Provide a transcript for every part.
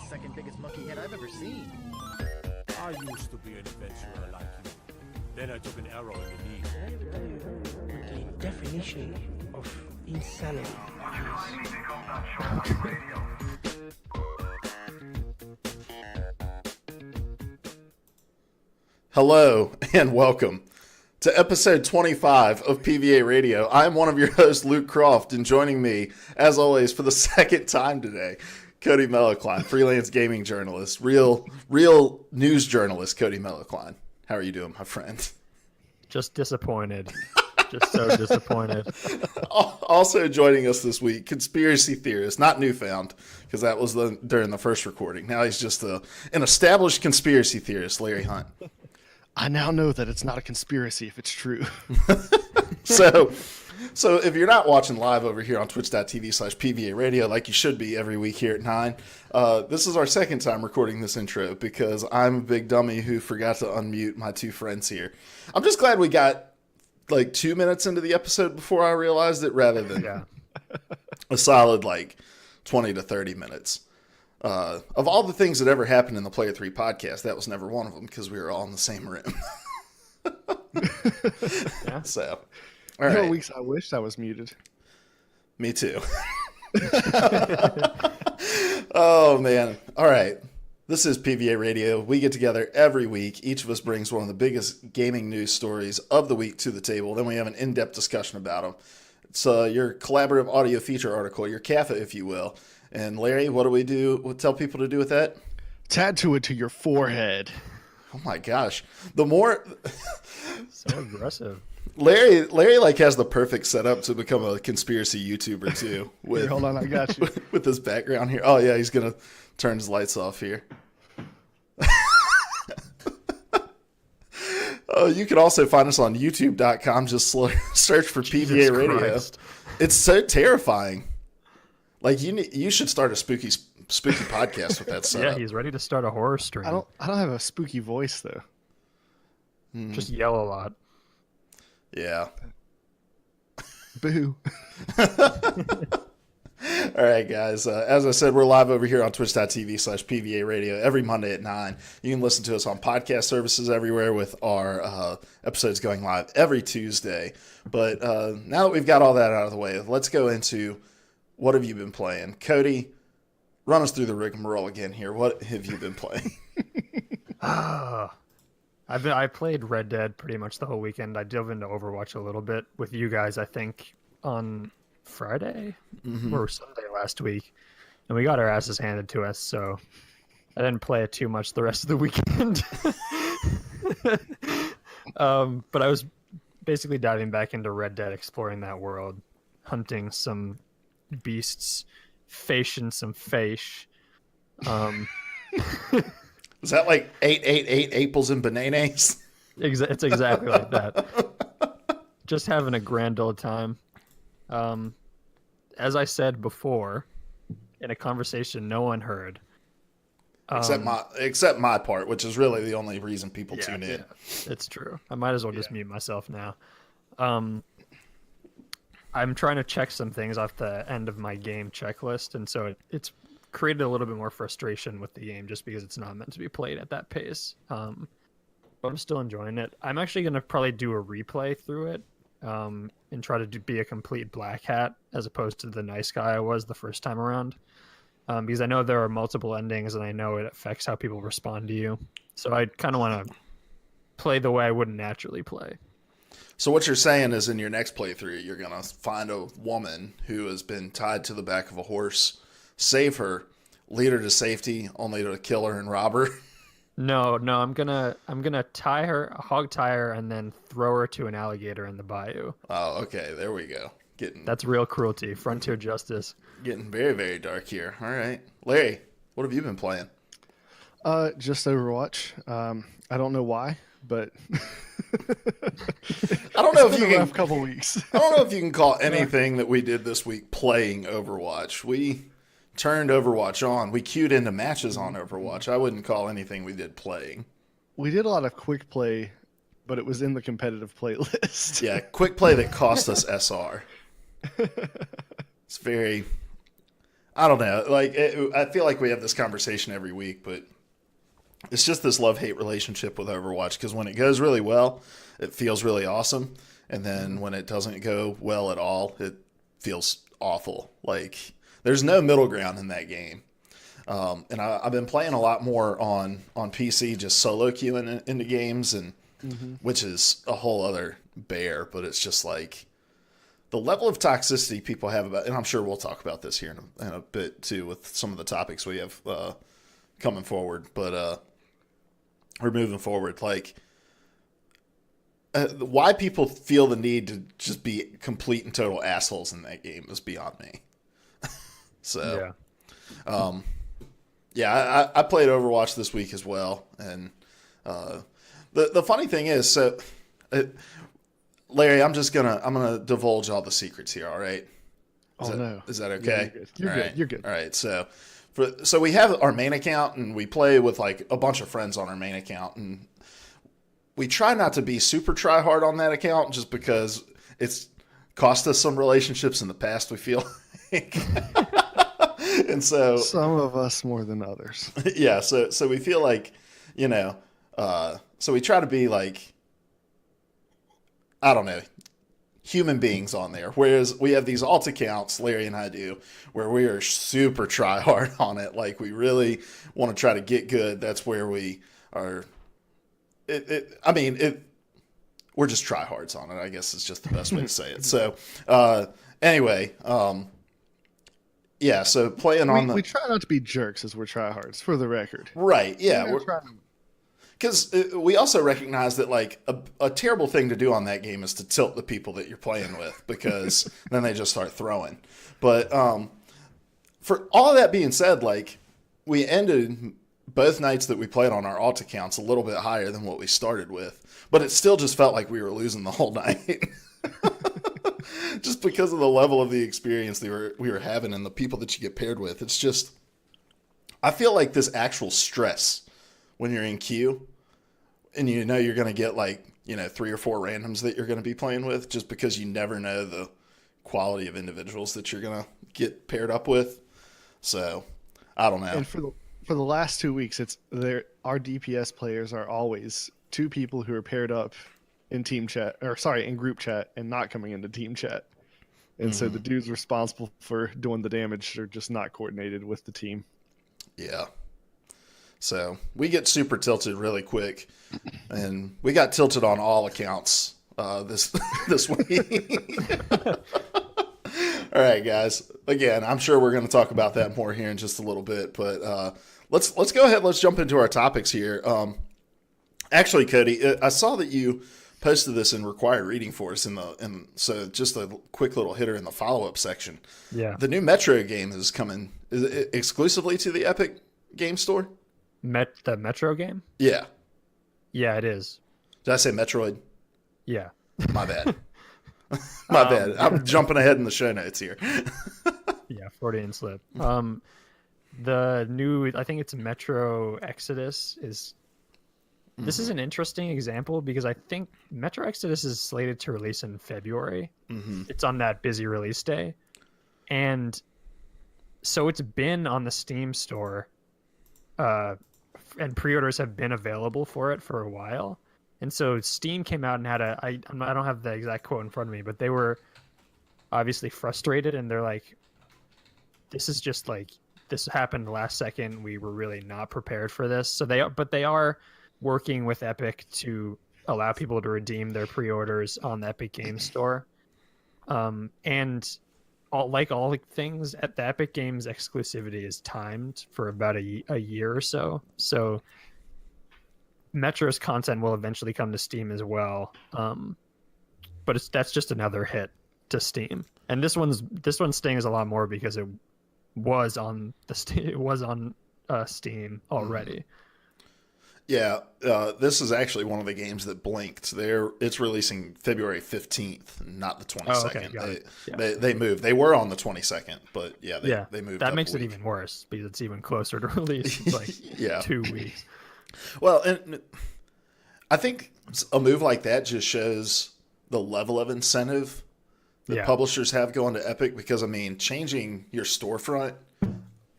second biggest monkey head I've ever seen. I used to be an adventurer like you. Then I took an arrow in the knee. The definition of insanity Hello and welcome to episode 25 of PvA Radio. I'm one of your hosts, Luke Croft, and joining me, as always, for the second time today, Cody Mellocline, freelance gaming journalist, real news journalist, Cody Mellocline. How are you doing, my friend? Just disappointed. Just so disappointed. Also joining us this week, conspiracy theorist, not newfound, because that was during the first recording. Now he's just an established conspiracy theorist, Larry Hunt. I now know that it's not a conspiracy if it's true. So if you're not watching live over here on twitch.tv/PVA Radio, like you should be every week here at 9, this is our second time recording this intro because I'm a big dummy who forgot to unmute my two friends here. I'm just glad we got like 2 minutes into the episode before I realized it rather than a solid like 20 to 30 minutes. Of all the things that ever happened in the Player 3 podcast, that was never one of them because we were all in the same room. Yeah. So, all There right. were weeks I wished I was muted. Me too. Oh, man. All right. This is PvA Radio. We get together every week. Each of us brings one of the biggest gaming news stories of the week to the table. Then we have an in-depth discussion about them. It's your collaborative audio feature article, your CAFA, if you will. And Larry, what do we do? What tell people to do with that? Tattoo it to your forehead. Oh my gosh. The more So aggressive. Larry like has the perfect setup to become a conspiracy YouTuber too. With Here, hold on, I got you. with his background here. Oh yeah, he's gonna turn his lights off here. Oh, you can also find us on YouTube.com. Just search for PvA Radio. Christ. It's so terrifying. Like you should start a spooky podcast with that setup. Yeah, he's ready to start a horror stream. I don't have a spooky voice though. Just yell a lot. Yeah. Boo. All right, guys. As I said, we're live over here on twitch.tv/PVA Radio every Monday at 9. You can listen to us on podcast services everywhere with our episodes going live every Tuesday. But now that we've got all that out of the way, let's go into what have you been playing. Cody, run us through the rigmarole again here. What have you been playing? I played Red Dead pretty much the whole weekend. I dove into Overwatch a little bit with you guys, I think, on Friday or Sunday last week. And we got our asses handed to us, so I didn't play it too much the rest of the weekend. But I was basically diving back into Red Dead, exploring that world, hunting some beasts, facing some fish. Is that like 888 apples and bananas? It's exactly like that. Just having a grand old time. As I said before, in a conversation no one heard. Except my part, which is really the only reason people tune in. Yeah, it's true. I might as well just mute myself now. I'm trying to check some things off the end of my game checklist, and so it's created a little bit more frustration with the game just because it's not meant to be played at that pace. But I'm still enjoying it. I'm actually going to probably do a replay through it and try to be a complete black hat as opposed to the nice guy I was the first time around. Because I know there are multiple endings and I know it affects how people respond to you. So I kind of want to play the way I wouldn't naturally play. So what you're saying is in your next playthrough, you're going to find a woman who has been tied to the back of a horse, save her, lead her to safety, only to kill her and rob her. No, I'm gonna tie her, hog tie her, and then throw her to an alligator in the bayou. Oh, okay, there we go. That's real cruelty, frontier justice. Getting very, very dark here. All right, Larry, what have you been playing? Just Overwatch. I don't know why, but I don't know if it's you been a can. rough couple weeks. I don't know if you can call anything that we did this week playing Overwatch. We turned Overwatch on. We queued into matches on Overwatch. I wouldn't call anything we did playing. We did a lot of quick play, but it was in the competitive playlist. Yeah, quick play that cost us SR. It's very... I don't know. Like, I feel like we have this conversation every week, but it's just this love-hate relationship with Overwatch, because when it goes really well, it feels really awesome. And then when it doesn't go well at all, it feels awful. Like, there's no middle ground in that game. And I've been playing a lot more on PC, just solo queuing into games, and which is a whole other bear, but it's just like the level of toxicity people have about, and I'm sure we'll talk about this here in a bit too with some of the topics we have coming forward, but we're moving forward. Like, why people feel the need to just be complete and total assholes in that game is beyond me. So, yeah, I played Overwatch this week as well, and the funny thing is, Larry, I'm gonna divulge all the secrets here. All right? Is that okay? Yeah, you're good. All right. So we have our main account, and we play with like a bunch of friends on our main account, and we try not to be super try hard on that account, just because it's cost us some relationships in the past, we feel like. And so some of us more than others. Yeah. So we feel like, so we try to be like, I don't know, human beings on there. Whereas we have these alt accounts, Larry and I do, where we are super try hard on it. Like, we really want to try to get good. That's where we are. We're just tryhards on it, I guess is just the best way to say it. So, anyway, yeah, so playing on we try not to be jerks as we're tryhards, for the record. Right, yeah. We're trying. Because we also recognize that, like, a terrible thing to do on that game is to tilt the people that you're playing with, because then they just start throwing. But for all of that being said, like, we ended both nights that we played on our alt accounts a little bit higher than what we started with. But it still just felt like we were losing the whole night. Just because of the level of the experience we were having and the people that you get paired with. It's just, I feel like this actual stress when you're in queue and you know you're going to get like, 3 or 4 randoms that you're going to be playing with, just because you never know the quality of individuals that you're going to get paired up with. So, I don't know. And for the last 2 weeks, our DPS players are always 2 people who are paired up in in group chat and not coming into team chat. And so the dudes responsible for doing the damage are just not coordinated with the team. Yeah. So we get super tilted really quick, and we got tilted on all accounts this week. All right, guys. Again, I'm sure we're going to talk about that more here in just a little bit, but let's go ahead. Let's jump into our topics here. Actually, Cody, I saw that you posted this in required reading for us, so just a quick little hitter in the follow-up section. Yeah. The new Metro game is coming. Is it exclusively to the Epic Game Store? The Metro game? Yeah. Yeah, it is. Did I say Metroid? Yeah. My bad. My bad. I'm jumping ahead in the show notes here. Yeah, Freudian slip. The new, I think it's Metro Exodus is. This is an interesting example because I think Metro Exodus is slated to release in February. It's on that busy release day. And so it's been on the Steam store, and pre-orders have been available for it for a while. And so Steam came out and had I don't have the exact quote in front of me, but they were obviously frustrated, and they're like, this happened last second. We were really not prepared for this. So they are working with Epic to allow people to redeem their pre-orders on the Epic Games Store. And all things at the Epic Games exclusivity is timed for about a year or so. So Metro's content will eventually come to Steam as well. But that's just another hit to Steam. And this one stings a lot more because it was on Steam already. Yeah, this is actually one of the games that blinked. It's releasing February 15th, not the 22nd. Oh, okay, got it. Yeah. They moved. They were on the 22nd, but they moved. That up makes a it week. even worse because it's even closer to release. It's like 2 weeks. Well, and I think a move like that just shows the level of incentive that publishers have going to Epic, because, I mean, changing your storefront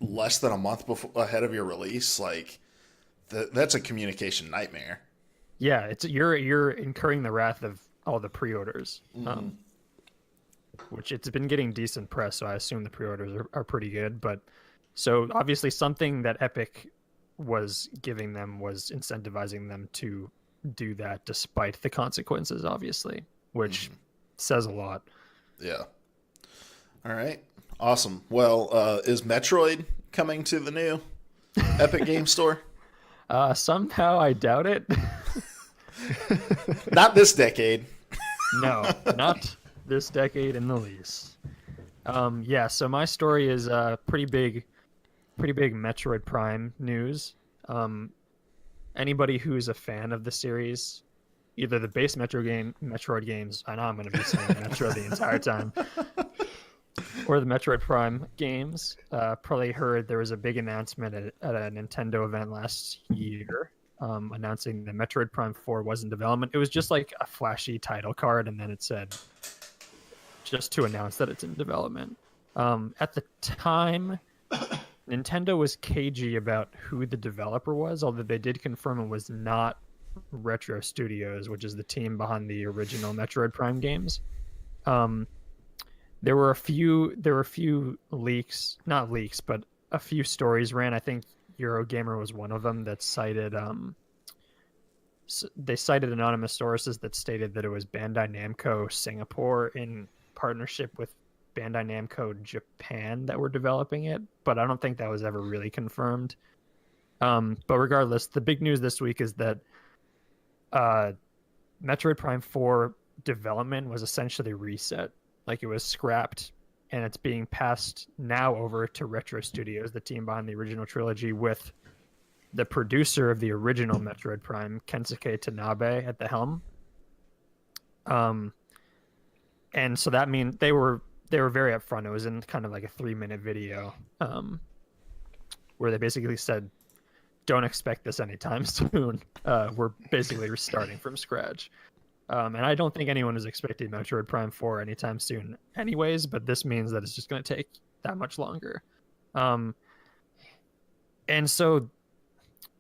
less than a month ahead of your release, like that's a communication nightmare. Yeah, it's you're incurring the wrath of all the pre-orders, which it's been getting decent press, so I assume the pre-orders are pretty good. But so obviously something that Epic was giving them was incentivizing them to do that despite the consequences, obviously, which says a lot. Yeah. All right. Awesome. Well, is Metroid coming to the new Epic Game Store? Somehow I doubt it. Not this decade. No, not this decade in the least. Yeah, so my story is pretty big Metroid Prime news. Anybody who's a fan of the series, either the base Metroid games, I know I'm going to be saying Metro the entire time, or the Metroid Prime games, probably heard there was a big announcement at a Nintendo event last year, announcing that Metroid Prime 4 was in development. It was just like a flashy title card, and then it said, just to announce that it's in development. At the time, Nintendo was cagey about who the developer was, although they did confirm it was not Retro Studios, which is the team behind the original Metroid Prime games. There were a few leaks, not leaks, but a few stories ran. I think Eurogamer was one of them that cited they cited anonymous sources that stated that it was Bandai Namco Singapore in partnership with Bandai Namco Japan that were developing it, but I don't think that was ever really confirmed. But regardless, the big news this week is that Metroid Prime 4 development was essentially reset. Like, it was scrapped, and it's being passed now over to Retro Studios, the team behind the original trilogy, with the producer of the original Metroid Prime, Kensuke Tanabe, at the helm. And so that means they were very upfront. It was in kind of like a 3-minute video, where they basically said, "Don't expect this anytime soon. We're basically restarting from scratch." And I don't think anyone is expecting Metroid Prime 4 anytime soon anyways, but this means that it's just going to take that much longer. And so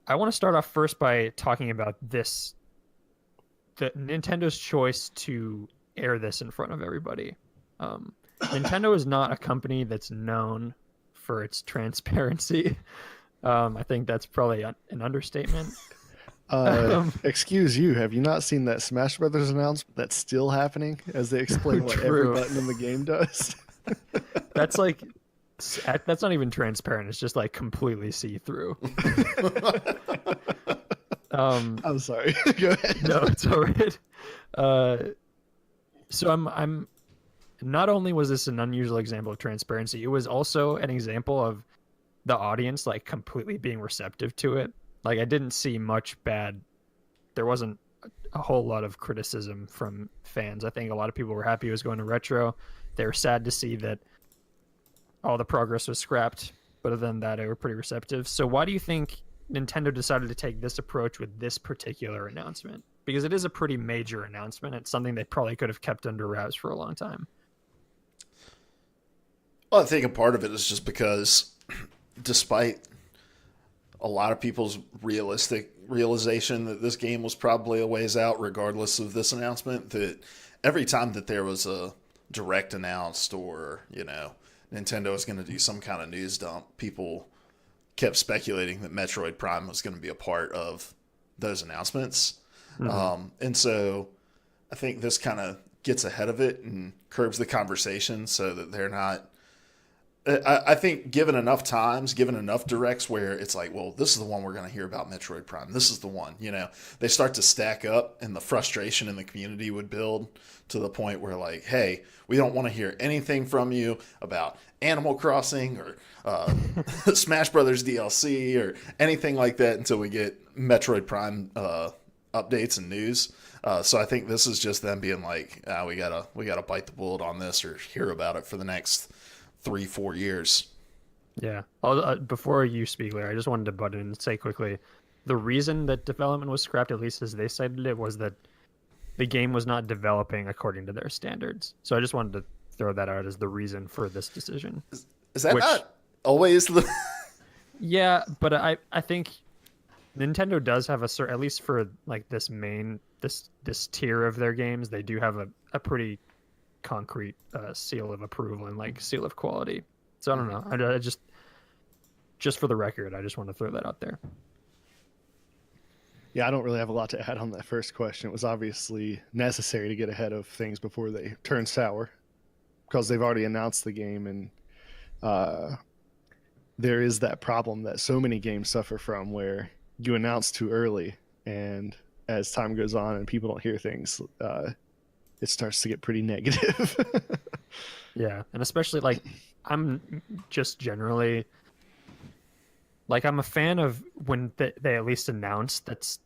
I want to start off first by talking about the Nintendo's choice to air this in front of everybody. Nintendo is not a company that's known for its transparency. I think that's probably an understatement. Excuse you, have you not seen that Smash Brothers announcement that's still happening as they explain what every button in the game does? That's not even transparent. It's just like completely see-through. I'm sorry. Go ahead. No, it's all right. So I'm not only was this an unusual example of transparency, it was also an example of the audience like completely being receptive to it. Like, I didn't see much bad. There wasn't a whole lot of criticism from fans. I think a lot of people were happy it was going to Retro. They were sad to see that all the progress was scrapped, but other than that, they were pretty receptive. So why do you think Nintendo decided to take this approach with this particular announcement? Because it is a pretty major announcement. It's something they probably could have kept under wraps for a long time. Well, I think a part of it is just because despite a lot of people's realization that this game was probably a ways out regardless of this announcement, that every time that there was a direct announced or, Nintendo is going to do some kind of news dump, people kept speculating that Metroid Prime was going to be a part of those announcements. Mm-hmm. And so I think this kind of gets ahead of it and curbs the conversation so that they're not. I think given enough times, given enough directs where it's like, well, this is the one we're going to hear about Metroid Prime. This is the one, they start to stack up and the frustration in the community would build to the point where like, hey, we don't want to hear anything from you about Animal Crossing or Smash Brothers DLC or anything like that until we get Metroid Prime updates and news. So I think this is just them being like, we gotta bite the bullet on this or hear about it for the next 3-4 years. Yeah. Before you speak, Larry, I just wanted to butt in and say quickly, the reason that development was scrapped, at least as they cited it, was that the game was not developing according to their standards. So I just wanted to throw that out as the reason for this decision. Is that always the. Yeah, but I think Nintendo does have a certain, at least for like this tier of their games, they do have a pretty concrete seal of approval and like seal of quality. So I don't know. I just for the record, I just want to throw that out there. Yeah, I don't really have a lot to add on that first question. It was obviously necessary to get ahead of things before they turn sour, because they've already announced the game, and there is that problem that so many games suffer from, where you announce too early, and as time goes on and people don't hear things, it starts to get pretty negative. Yeah, and especially like I'm just generally like I'm a fan of when they at least announce that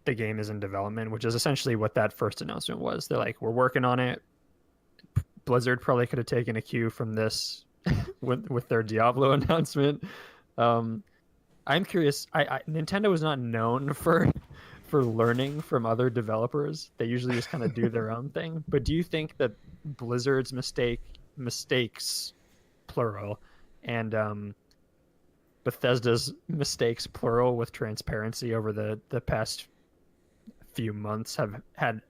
the game is in development, which is essentially what that first announcement was. They're like, we're working on it. Blizzard probably could have taken a cue from this with their Diablo announcement. I'm curious. Nintendo is not known for learning from other developers. They usually just kind of do their own thing. But do you think that Blizzard's mistakes, plural, and Bethesda's mistakes, plural, with transparency over the past few months have had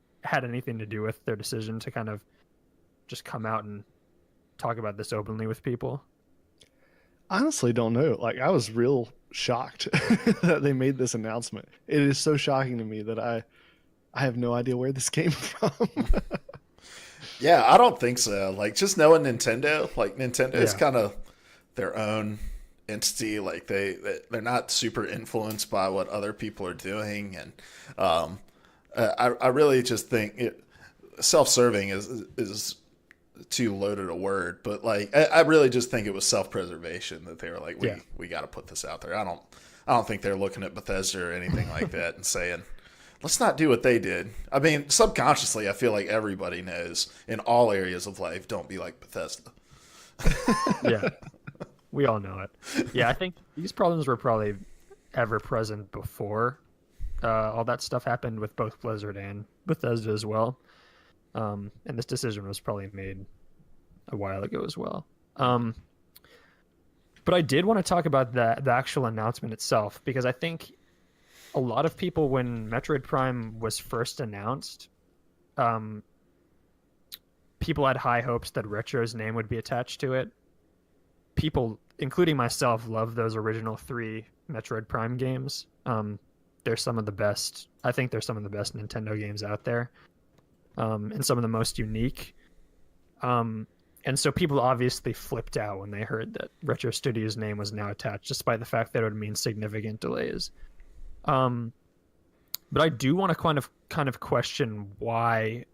anything to do with their decision to kind of just come out and talk about this openly with people? Honestly, don't know. Like, I was real shocked that they made this announcement. It is so shocking to me that I have no idea where this came from. Yeah, I don't think so. Like, just knowing Nintendo, like Nintendo is kind of their own entity. Like they're not super influenced by what other people are doing, and I really just think self-serving is too loaded a word, but like I really just think it was self-preservation that they were like, we got to put this out there. I don't think they're looking at Bethesda or anything like that and saying, let's not do what they did. I mean, subconsciously, I feel like everybody knows in all areas of life, don't be like Bethesda. Yeah, we all know it. Yeah, I think these problems were probably ever present before all that stuff happened with both Blizzard and Bethesda as well. And this decision was probably made a while ago as well. But I did want to talk about the actual announcement itself, because I think a lot of people, when Metroid Prime was first announced, people had high hopes that Retro's name would be attached to it. People, including myself, love those original 3 Metroid Prime games. They're some of the best. I think they're some of the best Nintendo games out there. And some of the most unique. And so people obviously flipped out when they heard that Retro Studios' name was now attached, despite the fact that it would mean significant delays. But I do want to kind of question why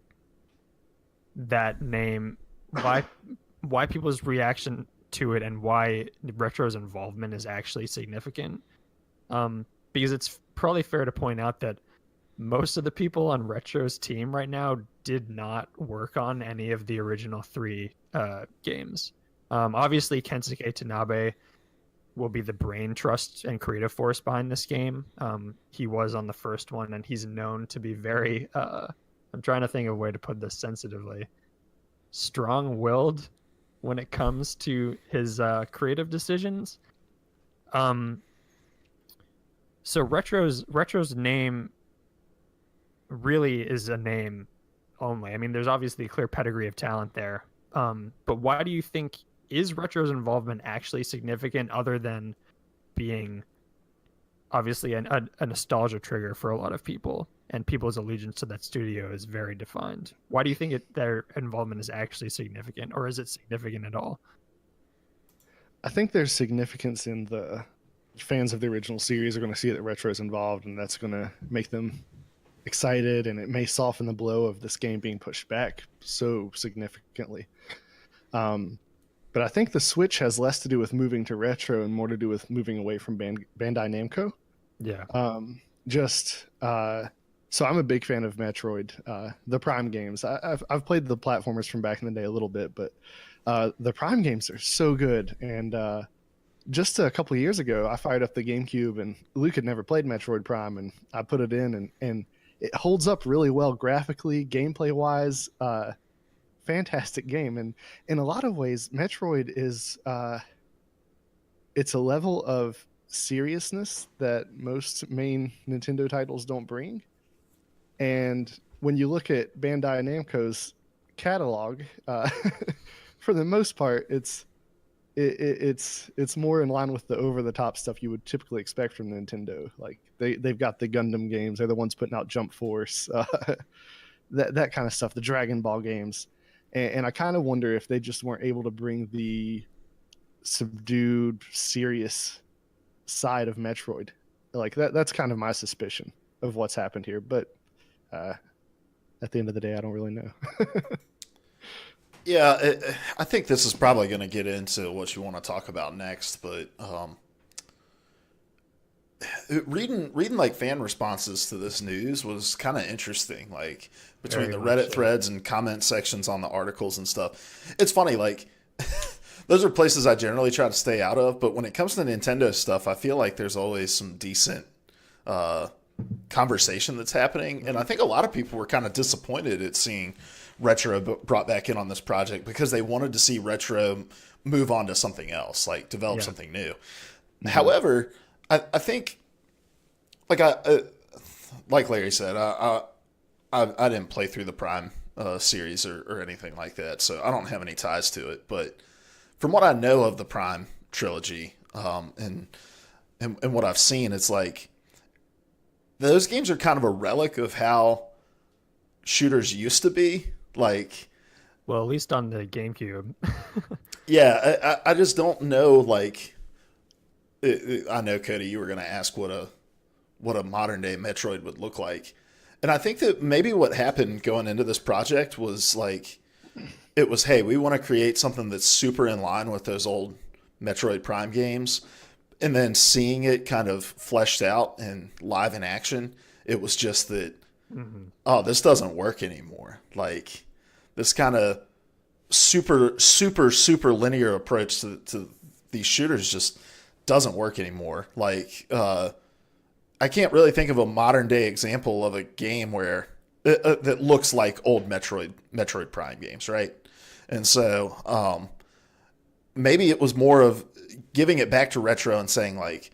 that name, why people's reaction to it, and why Retro's involvement is actually significant. Because it's probably fair to point out that most of the people on Retro's team right now did not work on any of the original 3 games. Obviously, Kensuke Tanabe will be the brain trust and creative force behind this game. He was on the first one, and he's known to be very, I'm trying to think of a way to put this sensitively, strong-willed when it comes to his creative decisions. So Retro's name really is a name only. I mean, there's obviously a clear pedigree of talent there. But why do you think is Retro's involvement actually significant, other than being obviously a nostalgia trigger for a lot of people, and people's allegiance to that studio is very defined? Why do you think their involvement is actually significant, or is it significant at all? I think there's significance in the fans of the original series are going to see that Retro's involved, and that's going to make them excited, and it may soften the blow of this game being pushed back so significantly. But I think the switch has less to do with moving to Retro and more to do with moving away from Bandai Namco. Yeah. So I'm a big fan of Metroid, the Prime games. I've played the platformers from back in the day a little bit, but the Prime games are so good. And just a couple of years ago, I fired up the GameCube, and Luke had never played Metroid Prime, and I put it in, and it holds up really well graphically, gameplay-wise. Fantastic game. And in a lot of ways, Metroid is it's a level of seriousness that most main Nintendo titles don't bring. And when you look at Bandai Namco's catalog, for the most part, it's more in line with the over the top stuff you would typically expect from Nintendo. Like they've got the Gundam games, they're the ones putting out Jump Force, that kind of stuff, the Dragon Ball games, and I kind of wonder if they just weren't able to bring the subdued, serious side of Metroid. Like that's kind of my suspicion of what's happened here, but at the end of the day, I don't really know. Yeah, I think this is probably going to get into what you want to talk about next, but reading like fan responses to this news was kind of interesting. Like between Very the Reddit much so. threads and comment sections on the articles and stuff, it's funny. Like those are places I generally try to stay out of, but when it comes to Nintendo stuff, I feel like there's always some decent conversation that's happening, and I think a lot of people were kind of disappointed at seeing Retro brought back in on this project because they wanted to see Retro move on to something else, like develop something new. However, I think, like like Larry said, I didn't play through the Prime series or anything like that, so I don't have any ties to it. But from what I know of the Prime trilogy, and what I've seen, it's like those games are kind of a relic of how shooters used to be. Like, Well, at least on the GameCube. yeah, I just don't know. Like, I know, Cody, you were going to ask what a modern day Metroid would look like, and I think that maybe what happened going into this project was like, it was, hey, we want to create something that's super in line with those old Metroid Prime games, and then seeing it kind of fleshed out and live in action, it was just that. Oh, this doesn't work anymore. Like this kind of super linear approach to these shooters just doesn't work anymore. Like I can't really think of a modern day example of a game where that looks like old Metroid Prime games, right? And so maybe it was more of giving it back to Retro and saying like,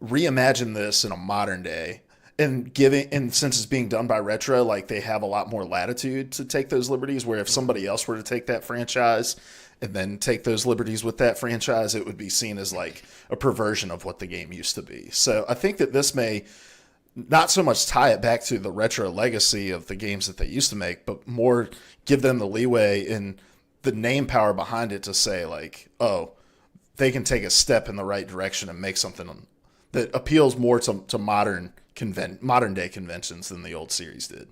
reimagine this in a modern day. And since it's being done by Retro, like they have a lot more latitude to take those liberties, where if somebody else were to take that franchise and then take those liberties with that franchise, it would be seen as like a perversion of what the game used to be. So I think that this may not so much tie it back to the Retro legacy of the games that they used to make, but more give them the leeway and the name power behind it to say like, oh, they can take a step in the right direction and make something that appeals more to modern day conventions than the old series did.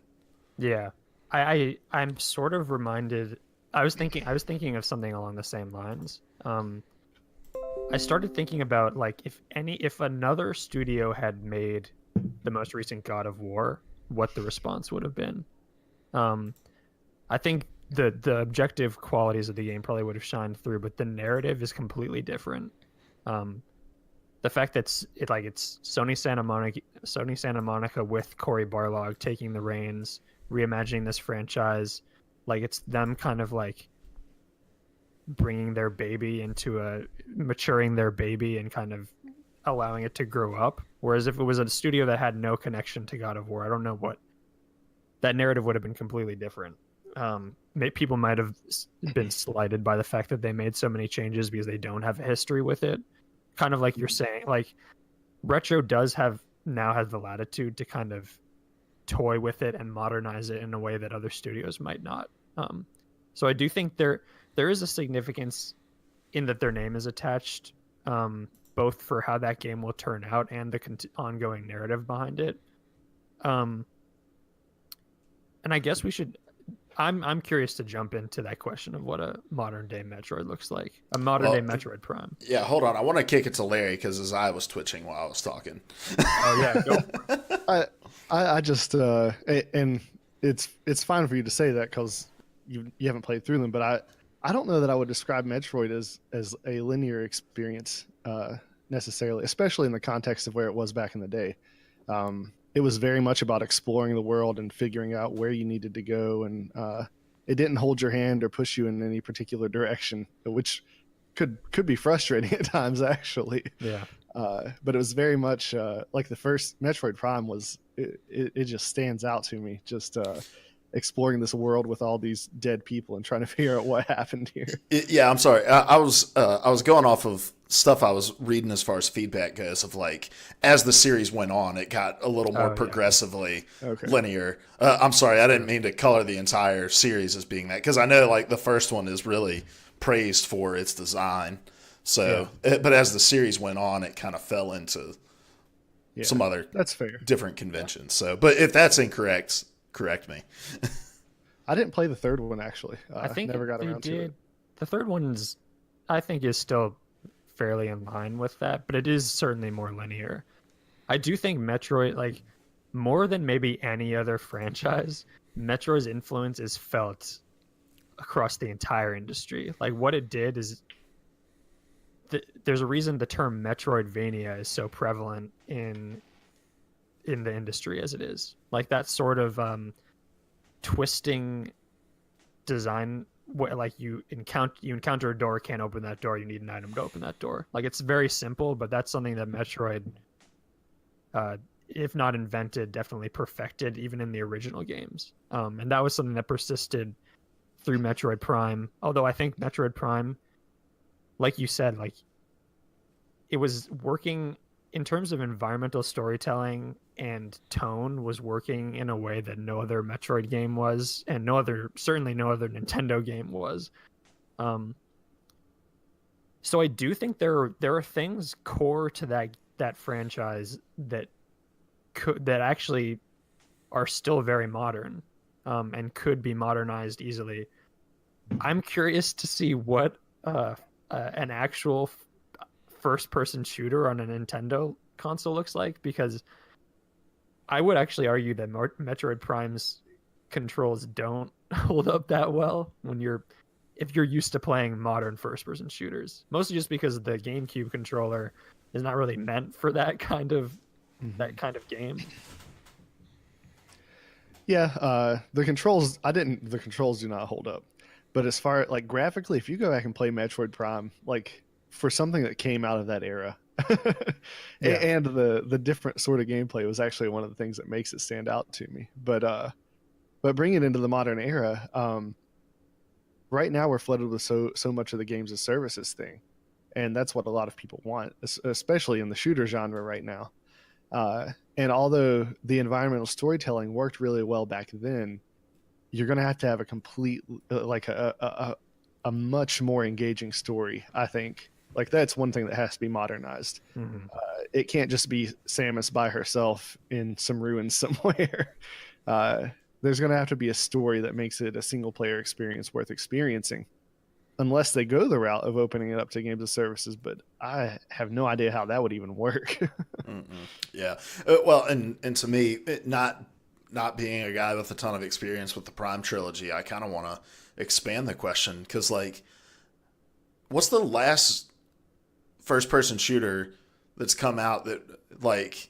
Yeah, I'm sort of reminded. I was thinking of something along the same lines. I started thinking about like if another studio had made the most recent God of War, what the response would have been. I think the objective qualities of the game probably would have shined through, but the narrative is completely different. The fact that it's Sony Santa Monica with Cory Barlog taking the reins, reimagining this franchise, like it's them kind of like bringing their baby maturing their baby and kind of allowing it to grow up. Whereas if it was a studio that had no connection to God of War, I don't know what that narrative would have been completely different. People might have been slighted by the fact that they made so many changes because they don't have a history with it. Kind of like you're saying, like Retro now has the latitude to kind of toy with it and modernize it in a way that other studios might not. So I do think there is a significance in that their name is attached, both for how that game will turn out and the ongoing narrative behind it. And I guess we should. I'm curious to jump into that question of what a modern day Metroid looks like. A modern day Metroid Prime. Yeah, hold on. I want to kick it to Larry because his eye was twitching while I was talking. Oh yeah, go for it. I just and it's fine for you to say that because you haven't played through them, but I don't know that I would describe Metroid as a linear experience necessarily, especially in the context of where it was back in the day. It was very much about exploring the world and figuring out where you needed to go, and it didn't hold your hand or push you in any particular direction, which could be frustrating at times actually. Yeah. But it was very much like the first Metroid Prime was. It just stands out to me. Just exploring this world with all these dead people and trying to figure out what happened here. Yeah, I'm sorry. I was going off of stuff I was reading as far as feedback goes. Of like as the series went on, it got a little more progressively linear. I'm sorry, I didn't mean to color the entire series as being that, because I know like the first one is really praised for its design. So, but as the series went on, it kind of fell into some other that's fair different conventions. So, but if that's incorrect, correct me. I didn't play the third one actually. I think never got around to it. The third one's, I think, is still fairly in line with that, but it is certainly more linear. I do think Metroid, like more than maybe any other franchise, Metroid's influence is felt across the entire industry. Like what it did is, there's a reason the term Metroidvania is so prevalent in the industry as it is. Like that sort of twisting design, like you encounter a door, can't open that door, you need an item to open that door. Like it's very simple, but that's something that Metroid, if not invented, definitely perfected even in the original games. And that was something that persisted through Metroid Prime. Although I think Metroid Prime, like you said, like it was working in terms of environmental storytelling and tone, was working in a way that no other Metroid game was, and certainly no other Nintendo game was. So I do think there are things core to that franchise that actually are still very modern, and could be modernized easily. I'm curious to see what an actual first-person shooter on a Nintendo console looks like, because I would actually argue that Metroid Prime's controls don't hold up that well if you're used to playing modern first-person shooters. Mostly just because the GameCube controller is not really meant for that kind of game. Yeah, the controls do not hold up. But as far like graphically, if you go back and play Metroid Prime, like for something that came out of that era, and the different sort of gameplay was actually one of the things that makes it stand out to me. But bring it into the modern era. Right now we're flooded with so much of the games as services thing, and that's what a lot of people want, especially in the shooter genre right now. And although the environmental storytelling worked really well back then, you're going to have a complete, like a much more engaging story, I think. Like that's one thing that has to be modernized. Mm-hmm. It can't just be Samus by herself in some ruins somewhere. There's going to have to be a story that makes it a single player experience worth experiencing, unless they go the route of opening it up to games as services. But I have no idea how that would even work. Yeah. Well, and to me, not being a guy with a ton of experience with the Prime trilogy, I kind of want to expand the question, because like, what's the last first-person shooter that's come out that, like,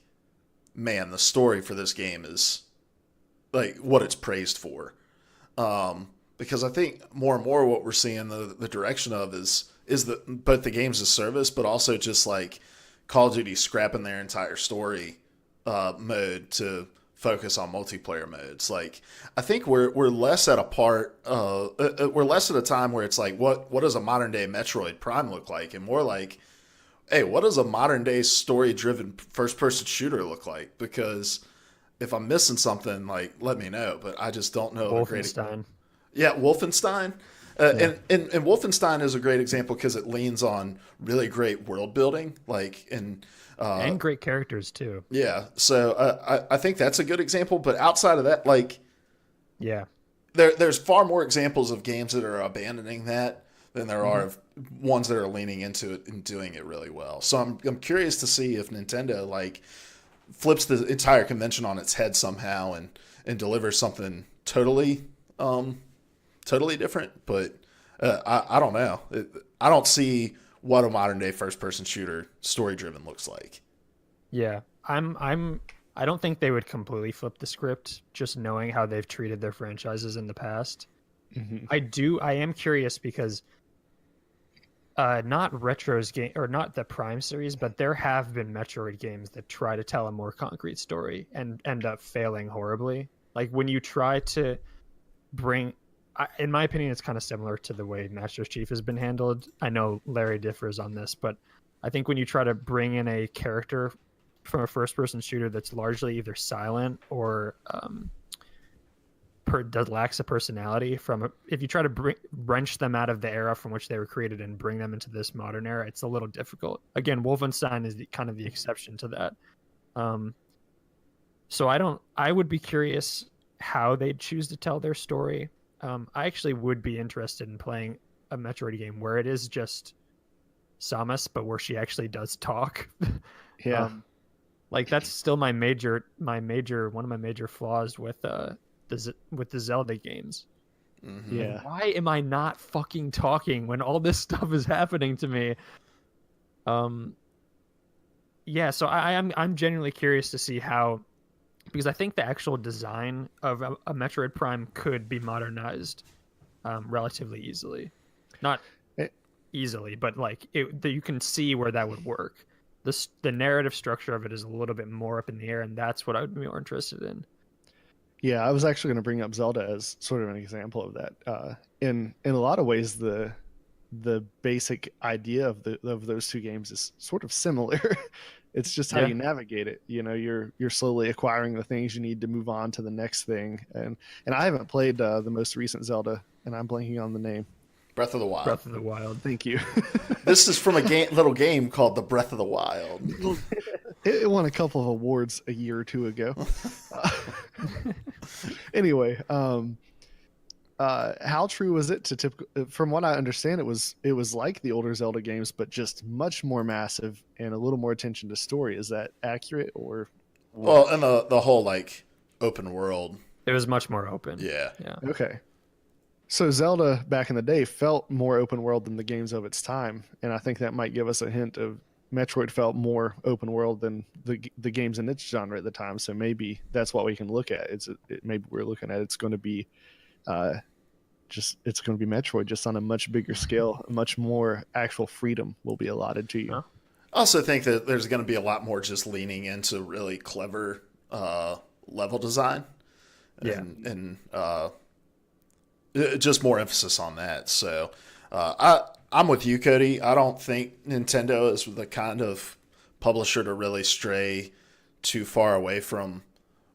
man, the story for this game is like what it's praised for? Because I think more and more what we're seeing the direction of is both the games as service, but also just like Call of Duty scrapping their entire story mode to focus on multiplayer modes. Like, I think we're less at we're less at a time where it's like, what does a modern day Metroid Prime look like, and more like, hey, what does a modern day story driven first person shooter look like? Because if I'm missing something, like, let me know. But I just don't know. Wolfenstein. Wolfenstein. And Wolfenstein is a great example because it leans on really great world building, like, and great characters too. Yeah, so I think that's a good example. But outside of that, like, yeah, there's far more examples of games that are abandoning that than there are of ones that are leaning into it and doing it really well. So I'm curious to see if Nintendo like flips the entire convention on its head somehow and delivers something totally different. But I don't know. I don't see what a modern day first person shooter story driven looks like. Yeah, I don't think they would completely flip the script, just knowing how they've treated their franchises in the past. Mm-hmm. I am curious because not Retro's game or not the Prime series, but there have been Metroid games that try to tell a more concrete story and end up failing horribly. Like when you try to bring, in my opinion, it's kind of similar to the way Master Chief has been handled. I know Larry differs on this, but I think when you try to bring in a character from a first-person shooter that's largely either silent or that lacks a personality, if you try to wrench them out of the era from which they were created and bring them into this modern era, it's a little difficult. Again, Wolfenstein is kind of the exception to that. So I would be curious how they'd choose to tell their story. I actually would be interested in playing a Metroid game where it is just Samus, but where she actually does talk. Yeah. Like that's still one of my major flaws with the Zelda games. Mm-hmm. Yeah. Why am I not fucking talking when all this stuff is happening to me? Yeah, so I'm genuinely curious to see how, because I think the actual design of a Metroid Prime could be modernized relatively easily. Not easily, but like you can see where that would work. The narrative structure of it is a little bit more up in the air, and that's what I would be more interested in. Yeah, I was actually going to bring up Zelda as sort of an example of that. In a lot of ways, the basic idea of those two games is sort of similar. It's just how you navigate it. You know, you're slowly acquiring the things you need to move on to the next thing. And I haven't played the most recent Zelda, and I'm blanking on the name. Breath of the Wild. Breath of the Wild. Thank you. This is from a little game called The Breath of the Wild. It won a couple of awards a year or two ago. Anyway, how true was it to typical? From what I understand, it was like the older Zelda games, but just much more massive and a little more attention to story. Is that accurate or? Well, and the whole like open world. It was much more open. Yeah. Okay. So Zelda back in the day felt more open world than the games of its time, and I think that might give us a hint of Metroid felt more open world than the games in its genre at the time. So maybe that's what we can look at. Maybe we're looking at it's going to be it's going to be Metroid just on a much bigger scale. Much more actual freedom will be allotted to you. I also think that there's going to be a lot more just leaning into really clever level design and just more emphasis on that. So I'm with you, Cody. I don't think Nintendo is the kind of publisher to really stray too far away from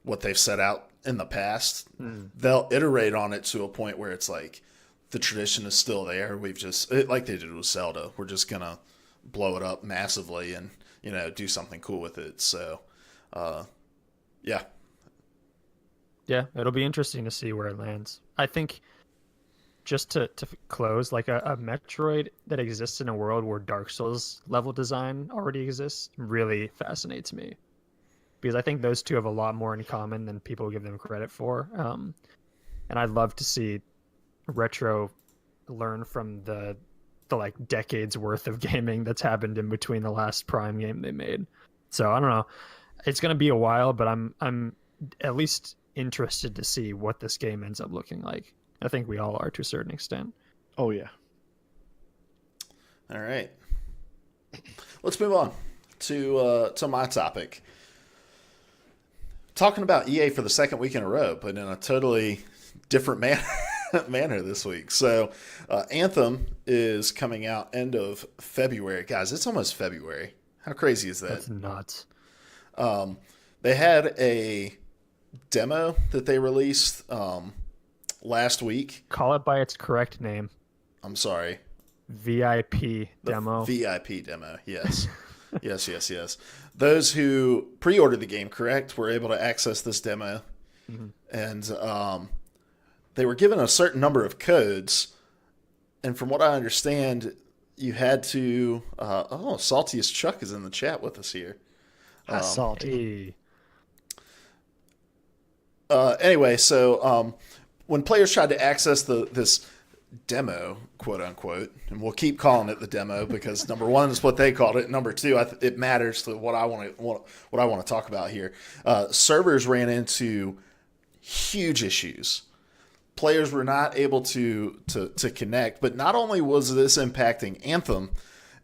what they've set out in the past. They'll iterate on it to a point where it's like the tradition is still there. We've just, like they did with Zelda, we're just going to blow it up massively and, do something cool with it. So, yeah. Yeah, it'll be interesting to see where it lands. I think just to close, like a Metroid that exists in a world where Dark Souls level design already exists really fascinates me, because I think those two have a lot more in common than people give them credit for. And I'd love to see Retro learn from the like decades worth of gaming that's happened in between the last Prime game they made. So I don't know. It's going to be a while, but I'm at least interested to see what this game ends up looking like. I think we all are to a certain extent. Oh, yeah. All right. Let's move on to my topic. Talking about EA for the second week in a row, but in a totally different manner this week. So Anthem is coming out end of February. Guys, it's almost February. How crazy is that? That's nuts. They had a demo that they released last week. Call it by its correct name. I'm sorry. VIP demo. VIP demo, yes. yes. Those who pre-ordered the game, correct, were able to access this demo. Mm-hmm. And they were given a certain number of codes. And from what I understand, you had to... Saltiest Chuck is in the chat with us here. Hi, Salty. Anyway, so when players tried to access this demo, quote unquote, and we'll keep calling it the demo because number one is what they called it. Number two, it matters to what I want to talk about here. Servers ran into huge issues. players were not able to connect. But not only was this impacting Anthem,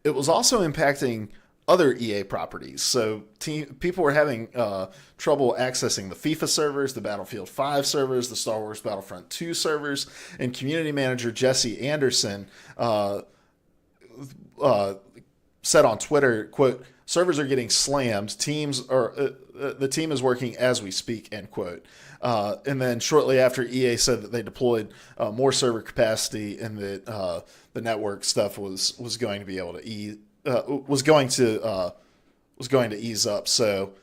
it was also impacting other EA properties. So people were having trouble accessing the FIFA servers, the Battlefield 5 servers, the Star Wars Battlefront 2 servers, and community manager Jesse Anderson said on Twitter, quote, "Servers are getting slammed. The team is working as we speak," end quote. And then shortly after, EA said that they deployed more server capacity and that the network stuff was going to be able to ease was going to ease up. So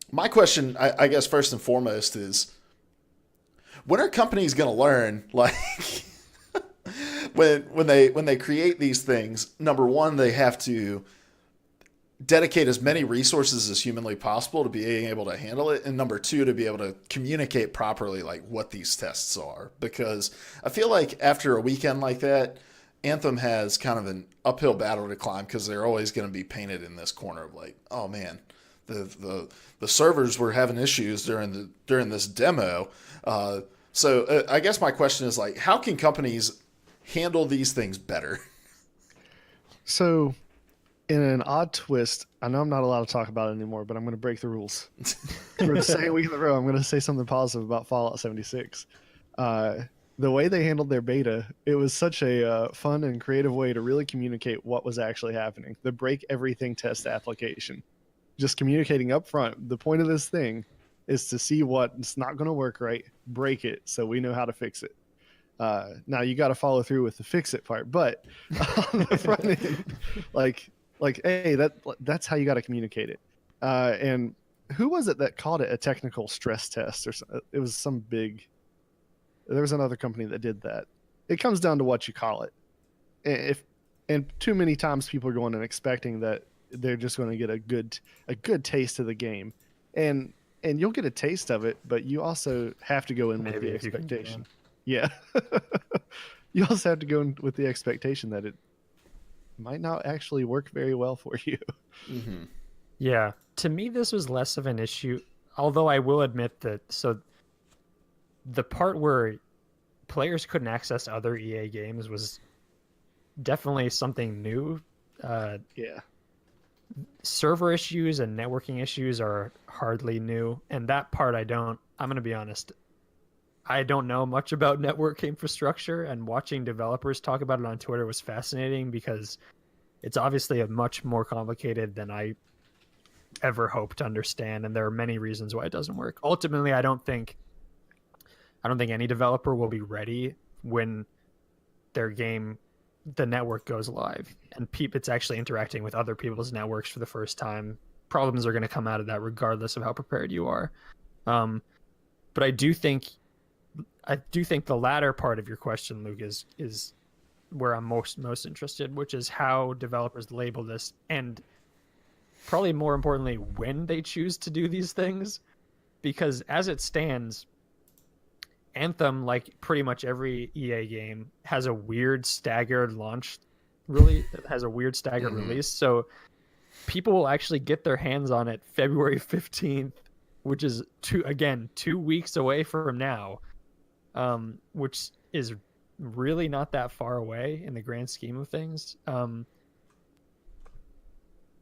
my question, I guess first and foremost, is when are companies going to learn, like, when they create these things? Number one, they have to dedicate as many resources as humanly possible to being able to handle it, and number two, to be able to communicate properly, like, what these tests are. Because I feel like after a weekend like that, Anthem has kind of an uphill battle to climb, because they're always going to be painted in this corner of like, oh man, the servers were having issues during this demo. So I guess my question is, like, how can companies handle these things better? So, in an odd twist, I know I'm not allowed to talk about it anymore, but I'm going to break the rules. For the second week in a row, I'm going to say something positive about Fallout 76. The way they handled their beta, it was such a fun and creative way to really communicate what was actually happening. The break everything test application. Just communicating up front. The point of this thing is to see what's not going to work right, break it, so we know how to fix it. Now, you got to follow through with the fix it part, but on the front end, like, hey, that's how you got to communicate it. And who was it that called it a technical stress test? Or it was some big. There was another company that did that. It comes down to what you call it. And too many times people are going and expecting that they're just going to get a good taste of the game, and you'll get a taste of it, but you also have to go in with the expectation. Yeah, you also have to go in with the expectation that it might not actually work very well for you. Mm-hmm. Yeah, to me, this was less of an issue, although I will admit that. So the part where players couldn't access other EA games was definitely something new. Yeah. Server issues and networking issues are hardly new, and that part I'm going to be honest, I don't know much about network infrastructure, and watching developers talk about it on Twitter was fascinating because it's obviously a much more complicated than I ever hoped to understand, and there are many reasons why it doesn't work. Ultimately, I don't think any developer will be ready when their game, the network, goes live and it's actually interacting with other people's networks for the first time. Problems are going to come out of that regardless of how prepared you are. But I do think the latter part of your question, Luke, is where I'm most interested, which is how developers label this, and probably more importantly, when they choose to do these things. Because as it stands, Anthem, like pretty much every EA game, has a weird staggered launch. Really, it has a weird staggered release. So people will actually get their hands on it February 15th, which is 2 weeks away from now, which is really not that far away in the grand scheme of things.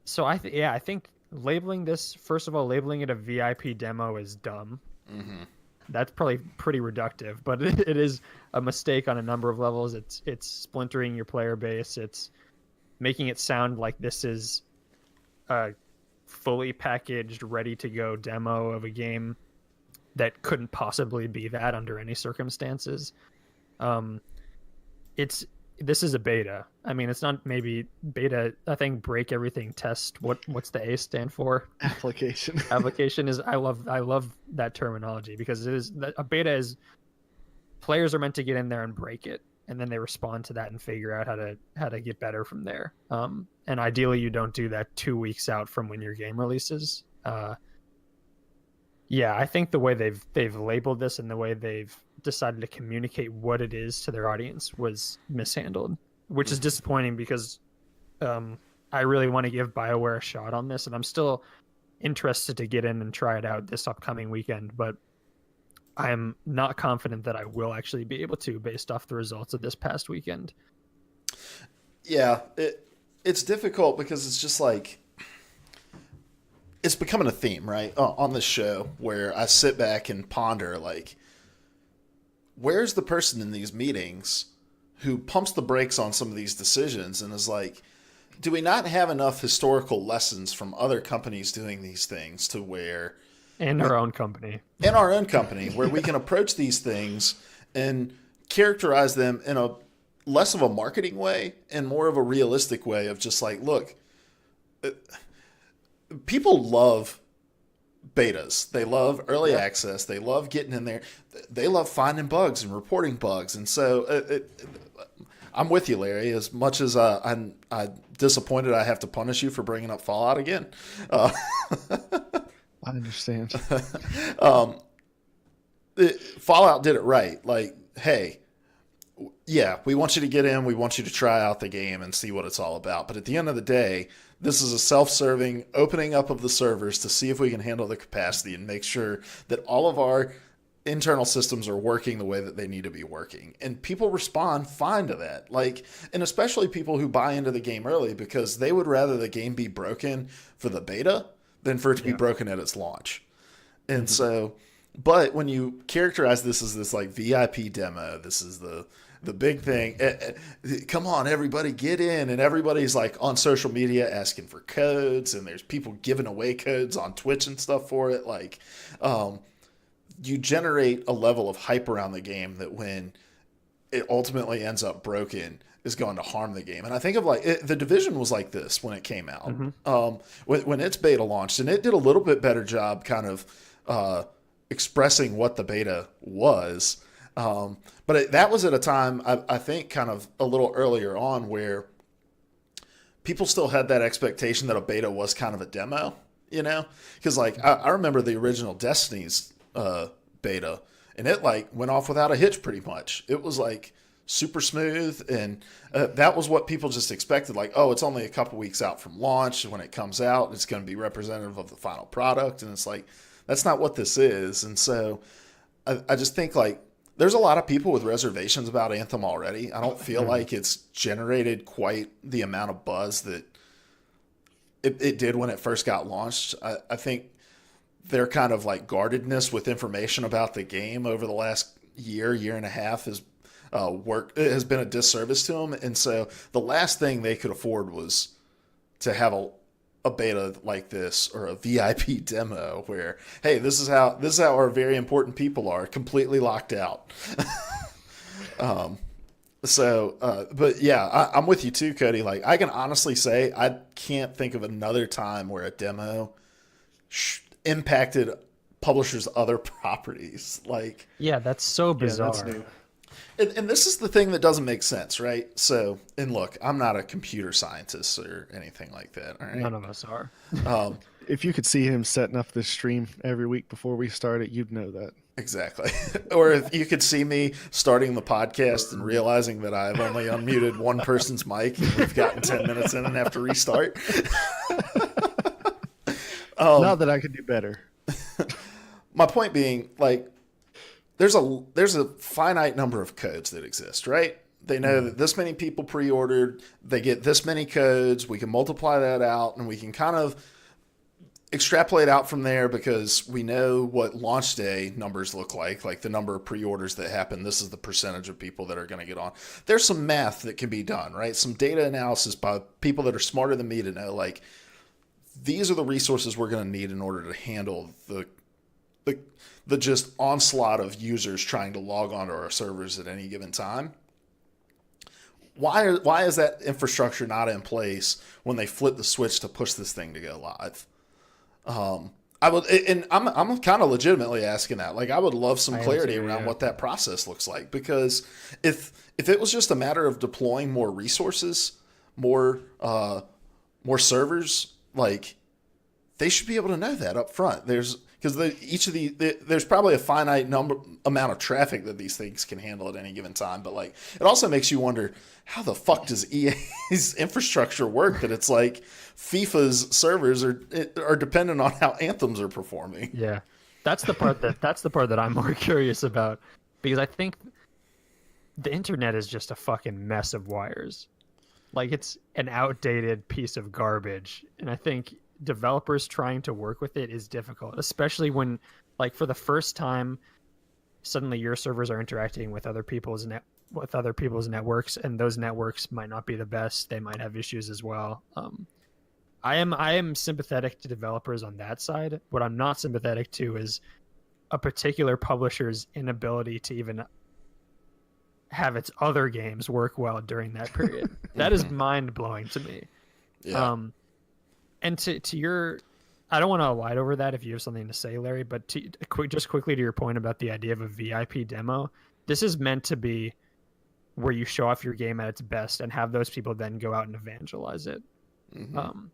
So I think labeling this, first of all, labeling it a VIP demo is dumb. Mm-hmm. That's probably pretty reductive, but it is a mistake on a number of levels. It's splintering your player base. It's making it sound like this is a fully packaged, ready to go demo of a game that couldn't possibly be that under any circumstances. This is a beta. I mean, it's not maybe beta. I think break everything test. What's the A stand for? Application. Application is. I love that terminology, because it is a beta is players are meant to get in there and break it, and then they respond to that and figure out how to get better from there. And ideally, you don't do that 2 weeks out from when your game releases. Yeah, I think the way they've labeled this and the way they've decided to communicate what it is to their audience was mishandled, which is disappointing, because I really want to give BioWare a shot on this, and I'm still interested to get in and try it out this upcoming weekend. But I'm not confident that I will actually be able to based off the results of this past weekend. Yeah, it's difficult because it's just like it's becoming a theme, right? On this show where I sit back and ponder, like, where's the person in these meetings who pumps the brakes on some of these decisions and is like, do we not have enough historical lessons from other companies doing these things to where... In our own company. In our own company, where we can approach these things and characterize them in a less of a marketing way and more of a realistic way of just like, look, people love betas. They love early access. They love getting in there. They love finding bugs and reporting bugs. And so I'm with you, Larry, as much as I'm disappointed I have to punish you for bringing up Fallout again. I understand. Fallout did it right. Like, hey, yeah, we want you to get in. We want you to try out the game and see what it's all about. But at the end of the day, this is a self-serving opening up of the servers to see if we can handle the capacity and make sure that all of our internal systems are working the way that they need to be working. And people respond fine to that. Like, and especially people who buy into the game early because they would rather the game be broken for the beta than for it to be broken at its launch. And so, but when you characterize this as this like VIP demo, this is the big thing. Come on, everybody get in. And everybody's like on social media asking for codes, and there's people giving away codes on Twitch and stuff for it. Like, you generate a level of hype around the game that when it ultimately ends up broken is going to harm the game. And I think of like The Division was like this when it came out. When its beta launched, and it did a little bit better job kind of expressing what the beta was. But that was at a time, I think, kind of a little earlier on where people still had that expectation that a beta was kind of a demo, you know? Because like I remember the original Destiny's beta, and it like went off without a hitch pretty much. It was like super smooth, and that was what people just expected. Like, oh, it's only a couple weeks out from launch. When it comes out, it's going to be representative of the final product. And it's like, that's not what this is. And so I just think like there's a lot of people with reservations about Anthem already. I don't feel like it's generated quite the amount of buzz that it did when it first got launched. I think their kind of like guardedness with information about the game over the last year and a half has been a disservice to them. And so the last thing they could afford was to have a beta like this or a VIP demo where, hey, this is how our very important people are completely locked out. But yeah, I'm with you too, Cody. Like, I can honestly say I can't think of another time where a demo impacted publishers' other properties. Like, yeah, that's so bizarre. That's new. And this is the thing that doesn't make sense, right? So, and look, I'm not a computer scientist or anything like that. All right? None of us are. If you could see him setting up this stream every week before we start it, you'd know that. Exactly. Or if you could see me starting the podcast and realizing that I've only unmuted one person's mic and we've gotten 10 minutes in and have to restart. Not that I could do better. My point being, like, there's a finite number of codes that exist, right? They know that this many people pre-ordered, they get this many codes, we can multiply that out, and we can kind of extrapolate out from there because we know what launch day numbers look like the number of pre-orders that happen. This is the percentage of people that are going to get on. There's some math that can be done, right? Some data analysis by people that are smarter than me to know, like, these are the resources we're going to need in order to handle the just onslaught of users trying to log onto our servers at any given time. Why is that infrastructure not in place when they flip the switch to push this thing to go live? I would, and I'm kind of legitimately asking that. Like, I would love some clarity around what that process looks like, because if it was just a matter of deploying more resources, more servers, like, they should be able to know that up front. because there's probably a finite amount of traffic that these things can handle at any given time. But like, it also makes you wonder, how the fuck does EA's infrastructure work? That it's like FIFA's servers are dependent on how Anthems are performing. Yeah, that's the part that I'm more curious about, because I think the internet is just a fucking mess of wires. Like, it's an outdated piece of garbage, and I think developers trying to work with it is difficult, especially when, like, for the first time, suddenly your servers are interacting with other people's networks, and those networks might not be the best. They might have issues as well. I am sympathetic to developers on that side. What I'm not sympathetic to is a particular publisher's inability to even have its other games work well during that period. That is mind-blowing to me. Yeah. And to your, I don't want to light over that if you have something to say, Larry, but just quickly to your point about the idea of a VIP demo, this is meant to be where you show off your game at its best and have those people then go out and evangelize it. Mm-hmm.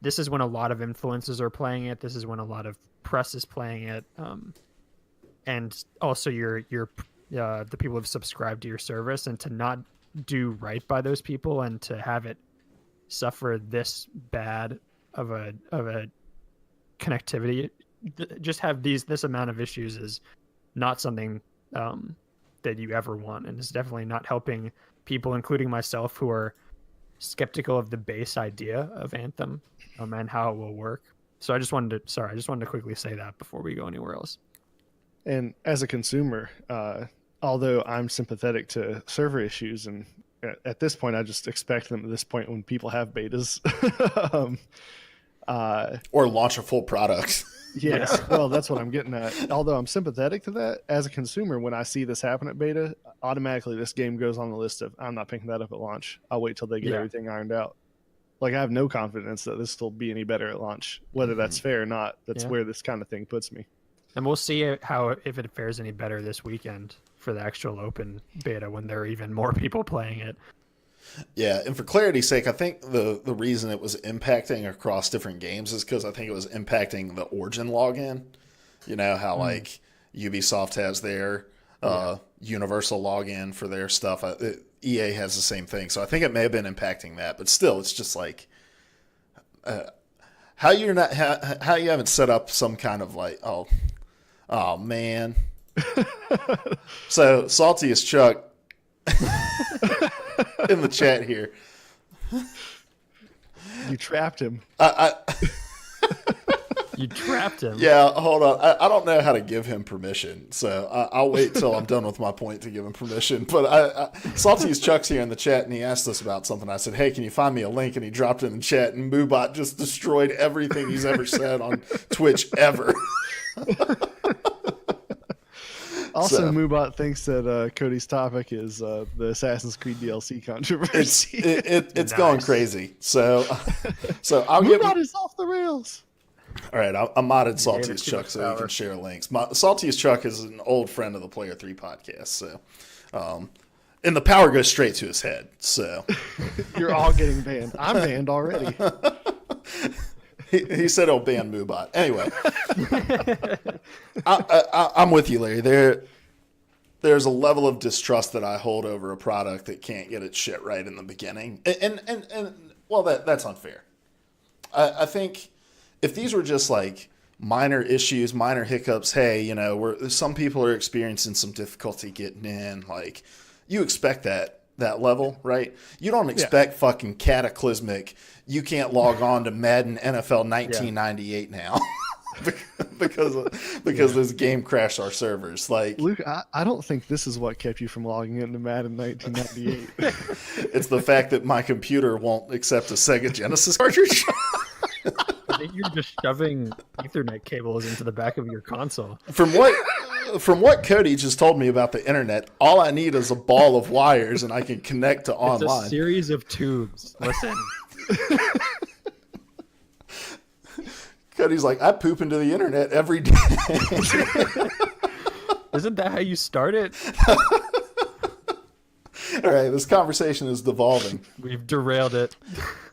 This is when a lot of influencers are playing it. This is when a lot of press is playing it. And also the people who've subscribed to your service, and to not do right by those people and to have it suffer this bad of a connectivity, just have this amount of issues is not something that you ever want, and it's definitely not helping people, including myself, who are skeptical of the base idea of Anthem and how it will work. So I just wanted to quickly say that before we go anywhere else. And as a consumer, although I'm sympathetic to server issues, and at this point, I just expect them at this point when people have betas. Or launch a full product. Yes, well, that's what I'm getting at. Although I'm sympathetic to that, as a consumer, when I see this happen at beta, automatically this game goes on the list of, I'm not picking that up at launch. I'll wait till they get everything ironed out. Like, I have no confidence that this will be any better at launch. Whether that's fair or not, that's where this kind of thing puts me. And we'll see if it fares any better this weekend for the actual open beta when there are even more people playing it. Yeah, and for clarity's sake, I think the reason it was impacting across different games is because I think it was impacting the Origin login. You know how like Ubisoft has their universal login for their stuff. EA has the same thing, so I think it may have been impacting that. But still, it's just like how you haven't set up some kind of like oh man. So salty as Chuck. In the chat here, you trapped him. You trapped him. Yeah, hold on. I don't know how to give him permission, so I'll wait till I'm done with my point to give him permission. But Salty as Chuck's here in the chat, and he asked us about something. I said, "Hey, can you find me a link?" And he dropped it in the chat, and Moobot just destroyed everything he's ever said on Twitch ever. Also, Moobot thinks that Cody's topic is the Assassin's Creed DLC controversy. It's nice. Going crazy. So I'll Moobot is off the rails. All right, I modded Salty as Chuck so he can share links. Salty as Chuck is an old friend of the Player 3 podcast, so and the power goes straight to his head. So you're all getting banned. I'm banned already. He said he'll ban Moobot. Anyway, I'm with you, Larry. There's a level of distrust that I hold over a product that can't get its shit right in the beginning. And well, that's unfair. I think if these were just like minor issues, minor hiccups, hey, you know, some people are experiencing some difficulty getting in, like, you expect that level, right? You don't expect fucking cataclysmic, you can't log on to Madden NFL 1998 now because this game crashed our servers. Like, Luke, I don't think this is what kept you from logging into Madden 1998. It's the fact that my computer won't accept a Sega Genesis cartridge. I think you're just shoving Ethernet cables into the back of your console. From what Cody just told me about the internet, all I need is a ball of wires and I can connect to online. It's a series of tubes. Listen. Cody's like, I poop into the internet every day. Isn't that how you start it? All right, this conversation is devolving. We've derailed it.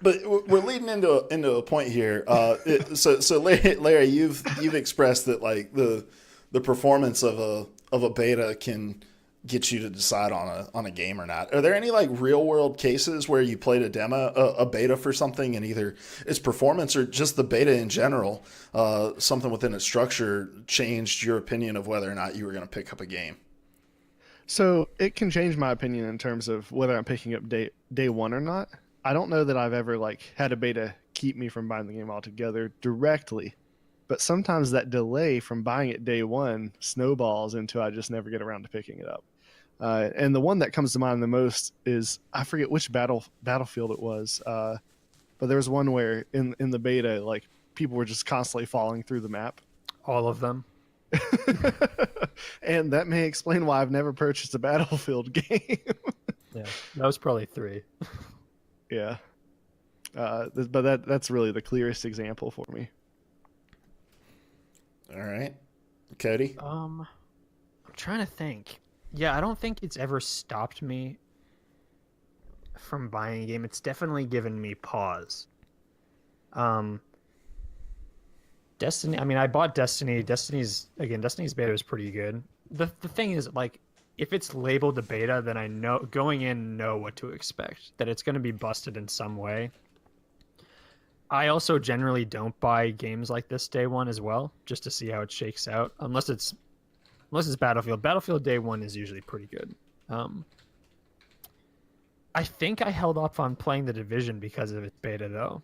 But we're leading into a point here. So Larry, you've expressed that like the performance of a beta can get you to decide on a game or not. Are there any like real world cases where you played a beta for something, and either its performance or just the beta in general, something within its structure changed your opinion of whether or not you were going to pick up a game? So it can change my opinion in terms of whether I'm picking up day one or not. I don't know that I've ever like had a beta keep me from buying the game altogether directly, but sometimes that delay from buying it day one snowballs into I just never get around to picking it up. And the one that comes to mind the most is, I forget which battlefield it was, but there was one where in the beta, like people were just constantly falling through the map. All of them. And that may explain why I've never purchased a Battlefield game. Yeah, that was probably 3. Yeah. But that's really the clearest example for me. All right. Cody? I'm trying to think. Yeah, I don't think it's ever stopped me from buying a game. It's definitely given me pause. Destiny, I mean, I bought Destiny. Destiny's beta was pretty good. The thing is, like, if it's labeled a beta, then I know what to expect, that it's going to be busted in some way. I also generally don't buy games like this day one as well, just to see how it shakes out, unless it's Battlefield. Battlefield day one is usually pretty good. I think I held off on playing The Division because of its beta, though.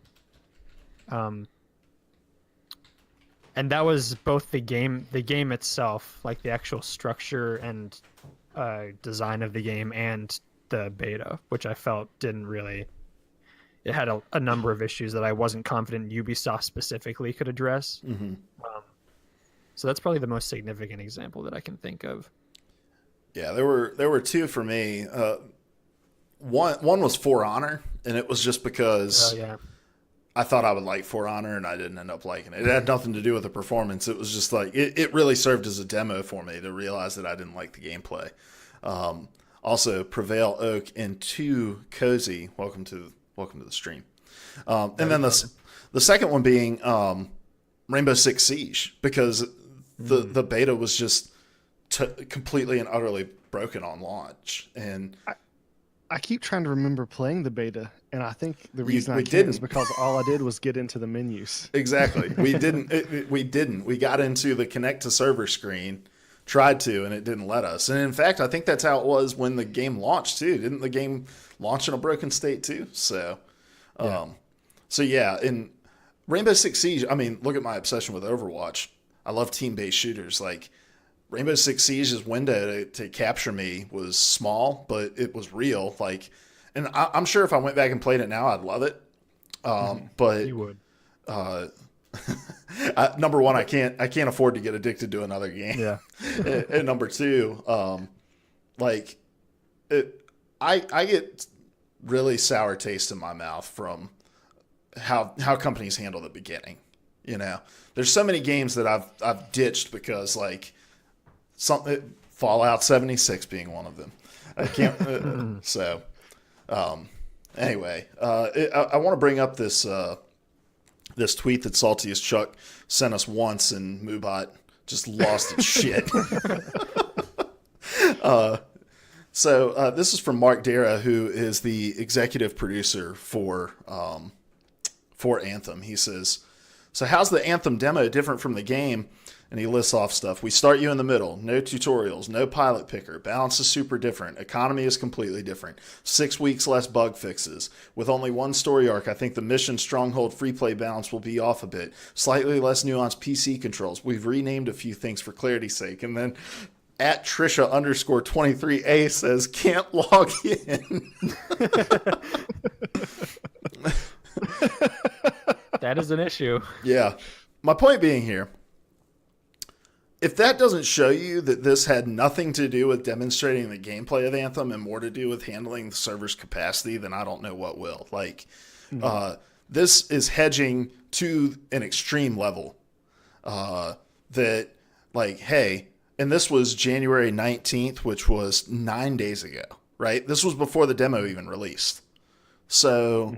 And that was both the game itself, like the actual structure and design of the game, and the beta, which I felt didn't really... It had a number of issues that I wasn't confident Ubisoft specifically could address. Mm-hmm. So that's probably the most significant example that I can think of. Yeah, there were two for me. One was For Honor, and it was just because I thought I would like For Honor, and I didn't end up liking it. It had nothing to do with the performance. It was just like it really served as a demo for me to realize that I didn't like the gameplay. Also, Prevail Oak and 2 Cozy. Welcome to the stream. And then the second one being Rainbow Six Siege, because the beta was just completely and utterly broken on launch. And I keep trying to remember playing the beta, and I think the reason I can't didn't. is because all I did was get into the menus. Exactly. We didn't. We didn't. We got into the connect to server screen, tried to, and it didn't let us. And in fact, I think that's how it was when the game launched too. Didn't the game launch in a broken state too? So, in Rainbow Six Siege, I mean, look at my obsession with Overwatch. I love team-based shooters. Like, Rainbow Six Siege's window to capture me was small, but it was real. Like, and I'm sure if I went back and played it now, I'd love it. But You would. Number one, I can't afford to get addicted to another game. Yeah. And number two, I get really sour taste in my mouth from how companies handle the beginning. You know, there's so many games that I've ditched because like Fallout 76 being one of them. I can't. Anyway, I want to bring up this tweet that Salty as Chuck sent us once, and Moobot just lost its shit. So this is from Mark Dara, who is the executive producer for Anthem. He says, "So how's the Anthem demo different from the game?" And he lists off stuff. "We start you in the middle. No tutorials. No pilot picker. Balance is super different. Economy is completely different. 6 weeks less bug fixes. With only one story arc, I think the mission Stronghold free play balance will be off a bit. Slightly less nuanced PC controls. We've renamed a few things for clarity's sake." And then at Trisha_23A says, "Can't log in." That is an issue. Yeah. My point being here, if that doesn't show you that this had nothing to do with demonstrating the gameplay of Anthem and more to do with handling the server's capacity, then I don't know what will. Like, this is hedging to an extreme level. That, like, hey, and this was January 19th, which was 9 days ago, right? This was before the demo even released. So,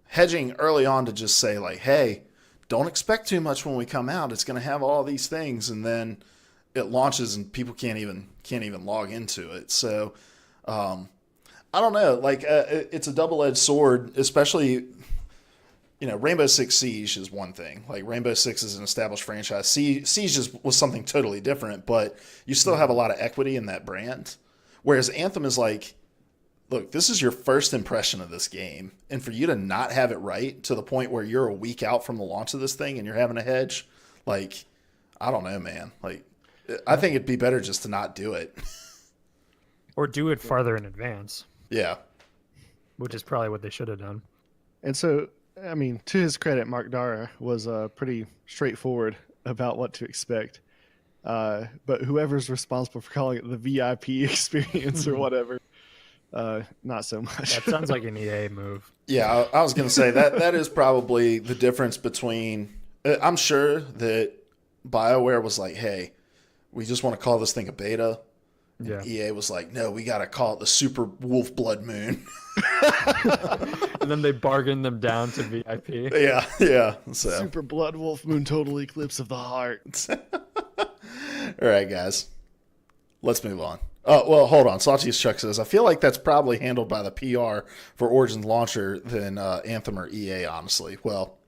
hedging early on to just say like, hey, don't expect too much when we come out. It's going to have all these things, and then it launches and people can't even log into it. So I don't know. Like it's a double-edged sword, especially. Rainbow Six Siege is one thing. Like Rainbow Six is an established franchise. Siege was something totally different, but you still have a lot of equity in that brand. Whereas Anthem is like, look, this is your first impression of this game, and for you to not have it right to the point where you're a week out from the launch of this thing and you're having a hedge, like, I don't know, man. Like, I think it'd be better just to not do it. Or do it farther in advance. Yeah. Which is probably what they should have done. And so, I mean, to his credit, Mark Dara was pretty straightforward about what to expect. But whoever's responsible for calling it the VIP experience or whatever, not so much. That sounds like an EA move. Yeah, I was going to say that is probably the difference between. I'm sure that BioWare was like, hey, we just want to call this thing a beta. Yeah. EA was like, no, we got to call it the Super Wolf Blood Moon. And then they bargained them down to VIP. Yeah. So. Super Blood Wolf Moon Total Eclipse of the Heart. All right, guys. Let's move on. Oh, well, hold on. Sawtooth Chuck says, I feel like that's probably handled by the PR for Origin's launcher than Anthem or EA, honestly. Well,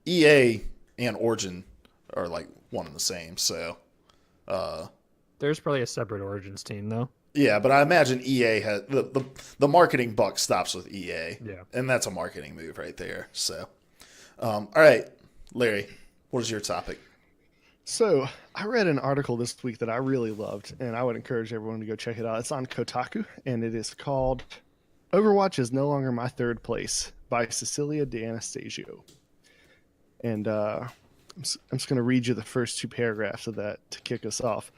EA and Origin are like one and the same, so... There's probably a separate Origins team, though. Yeah, but I imagine EA has the marketing buck stops with EA. Yeah. And that's a marketing move right there. So, all right, Larry, what is your topic? So I read an article this week that I really loved, and I would encourage everyone to go check it out. It's on Kotaku, and it is called Overwatch is No Longer My Third Place by Cecilia D'Anastasio. And I'm just going to read you the first two paragraphs of that to kick us off.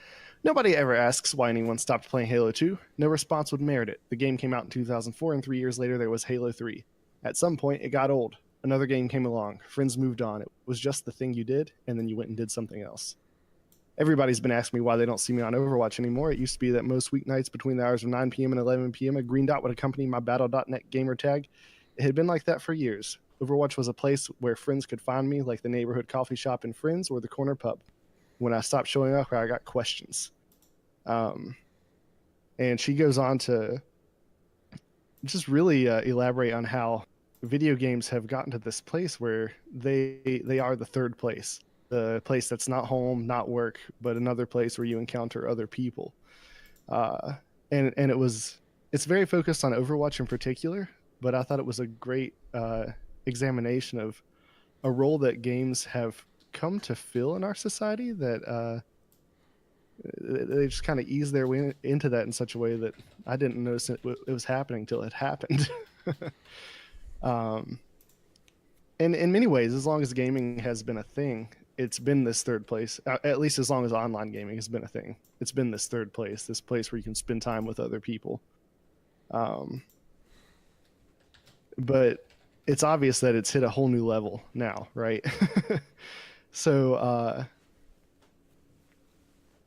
Nobody ever asks why anyone stopped playing Halo 2. No response would merit it. The game came out in 2004, and 3 years later there was Halo 3. At some point, it got old. Another game came along. Friends moved on. It was just the thing you did, and then you went and did something else. Everybody's been asking me why they don't see me on Overwatch anymore. It used to be that most weeknights between the hours of 9 p.m. and 11 p.m. a green dot would accompany my Battle.net gamer tag. It had been like that for years. Overwatch was a place where friends could find me, like the neighborhood coffee shop in Friends or the corner pub. When I stopped showing up, I got questions. And she goes on to just really elaborate on how video games have gotten to this place where they are the third place, the place that's not home, not work, but another place where you encounter other people. And it's very focused on Overwatch in particular, but I thought it was a great examination of a role that games have come to fill in our society that they just kind of ease their way into that in such a way that I didn't notice it was happening till it happened. And in many ways, as long as gaming has been a thing, it's been this third place, at least as long as online gaming has been a thing. It's been this third place, this place where you can spend time with other people. But it's obvious that it's hit a whole new level now, right? So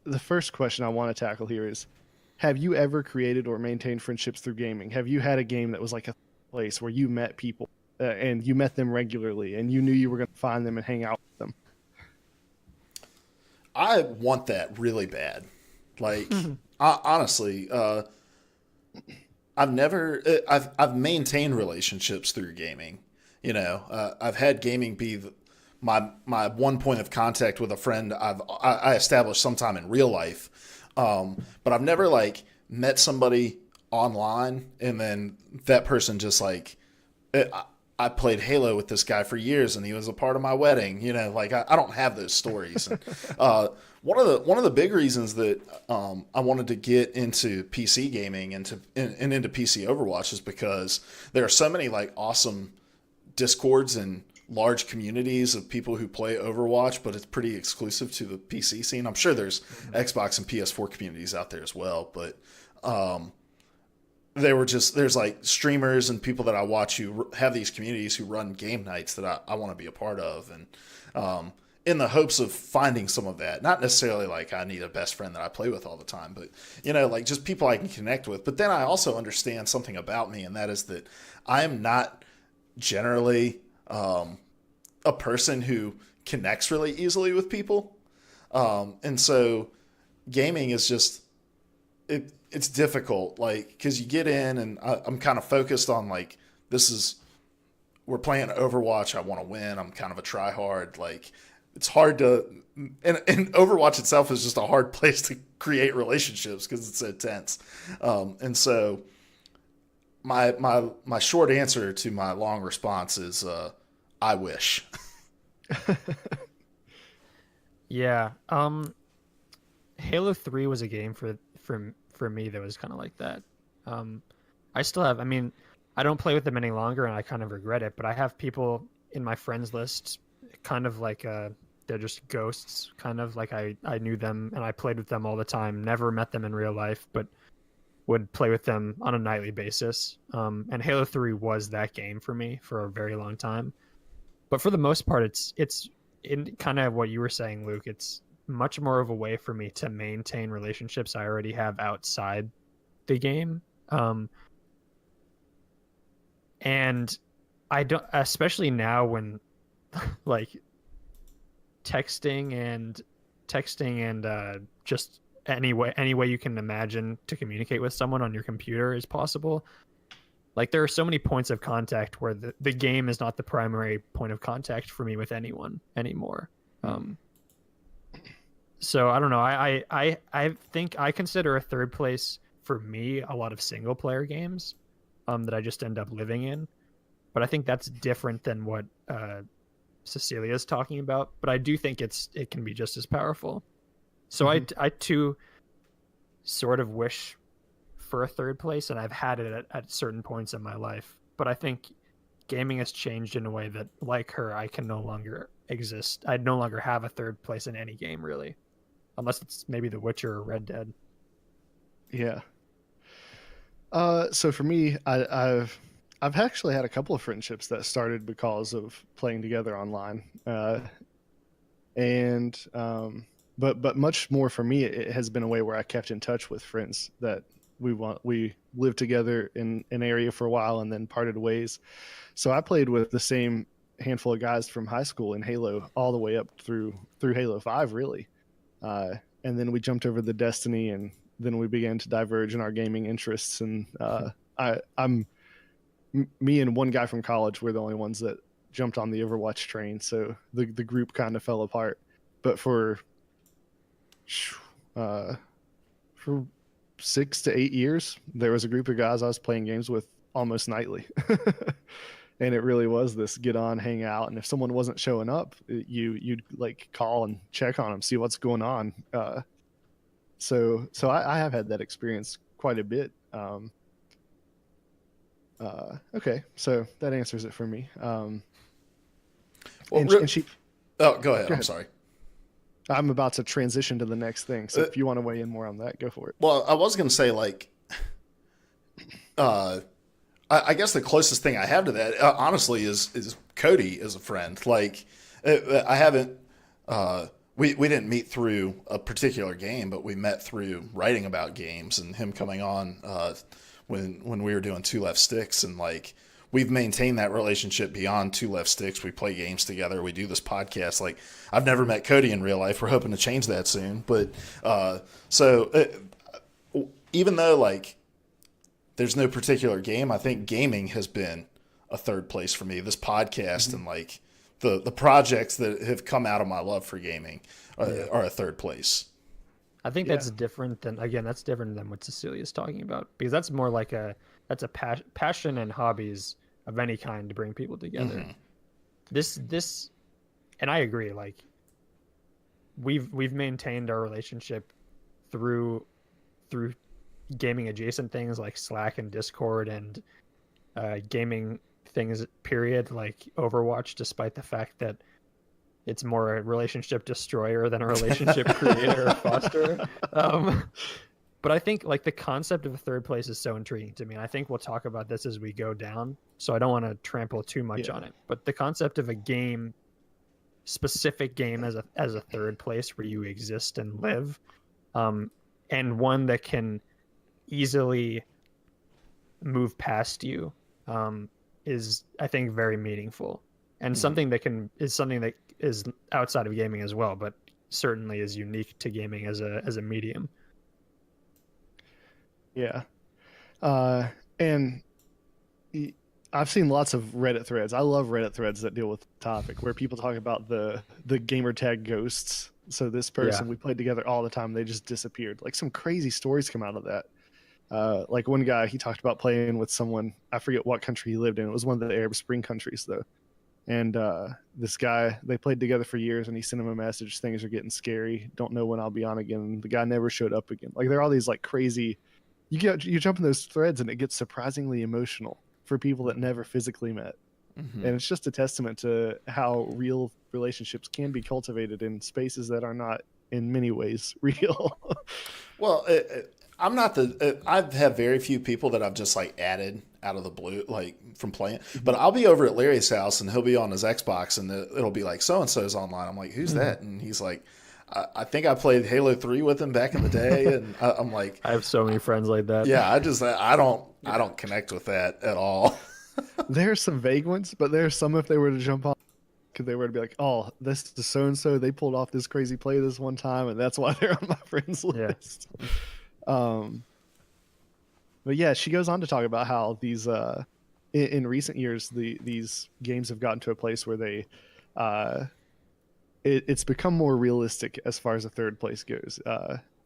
the first question I want to tackle here is, have you ever created or maintained friendships through gaming? Have you had a game that was like a place where you met people and you met them regularly and you knew you were going to find them and hang out with them? I want that really bad. Like, honestly, I've maintained relationships through gaming. You know, I've had gaming be my one point of contact with a friend I established sometime in real life. But I've never like met somebody online and then that person just like, I played Halo with this guy for years and he was a part of my wedding. You know, like I don't have those stories. And, one of the big reasons that I wanted to get into PC gaming and into PC Overwatch is because there are so many like awesome Discords and large communities of people who play Overwatch, but it's pretty exclusive to the PC scene. I'm sure there's Xbox and PS4 communities out there as well, but there's like streamers and people that I watch who have these communities who run game nights that I want to be a part of, and in the hopes of finding some of that. Not necessarily like I need a best friend that I play with all the time, but you know, like just people I can connect with. But then I also understand something about me, and that is that I am not generally a person who connects really easily with people. And so gaming is just, it's difficult, like, because you get in and I'm kind of focused on, like, we're playing Overwatch. I want to win. I'm kind of a try hard. Like, it's hard to, and Overwatch itself is just a hard place to create relationships because it's so tense. And so my short answer to my long response is, I wish. Yeah. Halo 3 was a game for me that was kind of like that. I still have, I mean, I don't play with them any longer and I kind of regret it, but I have people in my friends list kind of like they're just ghosts, kind of like I knew them and I played with them all the time, never met them in real life, but would play with them on a nightly basis. And Halo 3 was that game for me for a very long time. But for the most part, it's in kind of what you were saying, Luke. It's much more of a way for me to maintain relationships I already have outside the game. And I don't, especially now when like texting and just any way you can imagine to communicate with someone on your computer is possible. Like, there are so many points of contact where the game is not the primary point of contact for me with anyone anymore. So I don't know. I think I consider a third place for me a lot of single player games that I just end up living in. But I think that's different than what Cecilia is talking about. But I do think it can be just as powerful. So I too sort of wish for a third place, and I've had it at certain points in my life. But I think gaming has changed in a way that, like her, I can no longer exist. I no longer have a third place in any game, really, unless it's maybe The Witcher or Red Dead. Yeah. So for me, I've actually had a couple of friendships that started because of playing together online, but much more for me, it has been a way where I kept in touch with friends that we lived together in an area for a while and then parted ways. So I played with the same handful of guys from high school in Halo all the way up through Halo 5, really. And then we jumped over the Destiny, and then we began to diverge in our gaming interests. And me and one guy from college were the only ones that jumped on the Overwatch train. So the group kind of fell apart. But for 6 to 8 years, there was a group of guys I was playing games with almost nightly. And it really was this get on, hang out. And if someone wasn't showing up, you'd like call and check on them, see what's going on. So I have had that experience quite a bit. Okay, so that answers it for me. Well, Oh, go ahead. I'm sorry. I'm about to transition to the next thing. So if you want to weigh in more on that, go for it. Well, I was going to say, like, I guess the closest thing I have to that, honestly, is Cody as a friend. Like, I haven't, we didn't meet through a particular game, but we met through writing about games and him coming on when we were doing Two Left Sticks. And, like, we've maintained that relationship beyond Two Left Sticks. We play games together. We do this podcast. Like, I've never met Cody in real life. We're hoping to change that soon. But even though, like, there's no particular game, I think gaming has been a third place for me. This podcast and, like, the projects that have come out of my love for gaming are a third place. I think that's different than what Cecilia's talking about, because that's more like that's a passion and hobbies of any kind to bring people together. Mm-hmm. This, and I agree. Like, we've maintained our relationship through gaming adjacent things like Slack and Discord and gaming things, period, like Overwatch, despite the fact that it's more a relationship destroyer than a relationship creator or fosterer. But I think, like, the concept of a third place is so intriguing to me. And I think we'll talk about this as we go down, so I don't want to trample too much on it. But the concept of a specific game as a third place where you exist and live, and one that can easily move past you, is, I think, very meaningful, and something that is outside of gaming as well, but certainly is unique to gaming as a medium. Yeah. And I've seen lots of Reddit threads. I love Reddit threads that deal with the topic where people talk about the gamer tag ghosts. So this person we played together all the time, they just disappeared. Like some crazy stories come out of that. Like one guy, he talked about playing with someone, I forget what country he lived in. It was one of the Arab Spring countries though. And this guy, they played together for years, and he sent him a message, things are getting scary, don't know when I'll be on again. And the guy never showed up again. Like there are all these like crazy, you jump in those threads and it gets surprisingly emotional for people that never physically met. And it's just a testament to how real relationships can be cultivated in spaces that are not in many ways real. Well, I'm not I've had very few people that I've just like added out of the blue, like from playing, but I'll be over at Larry's house and he'll be on his Xbox and it'll be like, so-and-so's online. I'm like, who's that? And he's like, I think I played Halo 3 with him back in the day. And I'm like, I have so many friends like that. yeah, I don't connect with that at all. There's some vague ones, but there's some, if they were to jump on, because they were to be like, oh, this is so-and-so, they pulled off this crazy play this one time, and that's why they're on my friends list. But yeah, she goes on to talk about how these in recent years these games have gotten to a place where they it's become more realistic as far as the third place goes.